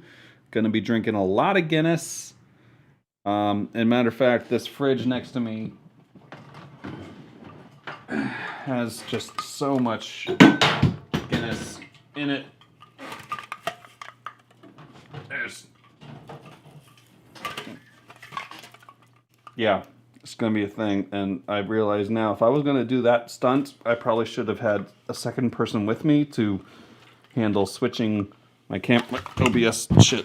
Going to be drinking a lot of Guinness. And matter of fact, this fridge next to me has just so much Guinness in it. Yeah. It's going to be a thing, and I realize now if I was going to do that stunt, I probably should have had a second person with me to handle switching my OBS shit.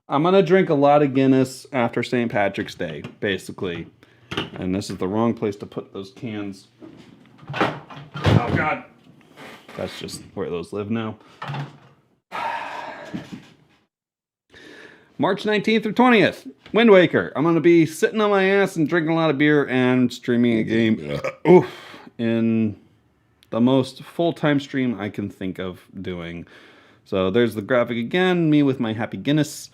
I'm going to drink a lot of Guinness after St. Patrick's Day, basically. And this is the wrong place to put those cans. Oh, God. That's just where those live now. March 19th through 20th, Wind Waker. I'm going to be sitting on my ass and drinking a lot of beer and streaming a game in the most full-time stream I can think of doing. So there's the graphic again, me with my happy Guinness.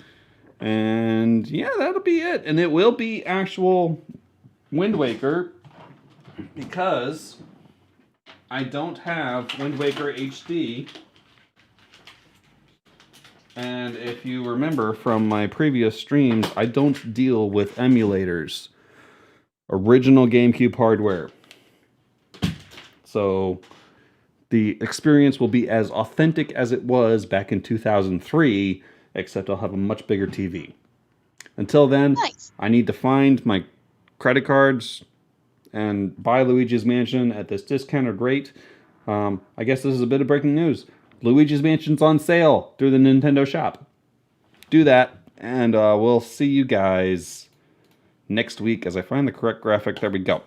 And yeah, that'll be it. And it will be actual Wind Waker because I don't have Wind Waker HD. And if you remember from my previous streams, I don't deal with emulators. Original GameCube hardware. So the experience will be as authentic as it was back in 2003, except I'll have a much bigger TV. Until then, Nice. I need to find my credit cards and buy Luigi's Mansion at this discounted rate. I guess this is a bit of breaking news. Luigi's Mansion's on sale through the Nintendo shop. Do that, and we'll see you guys next week as I find the correct graphic. There we go.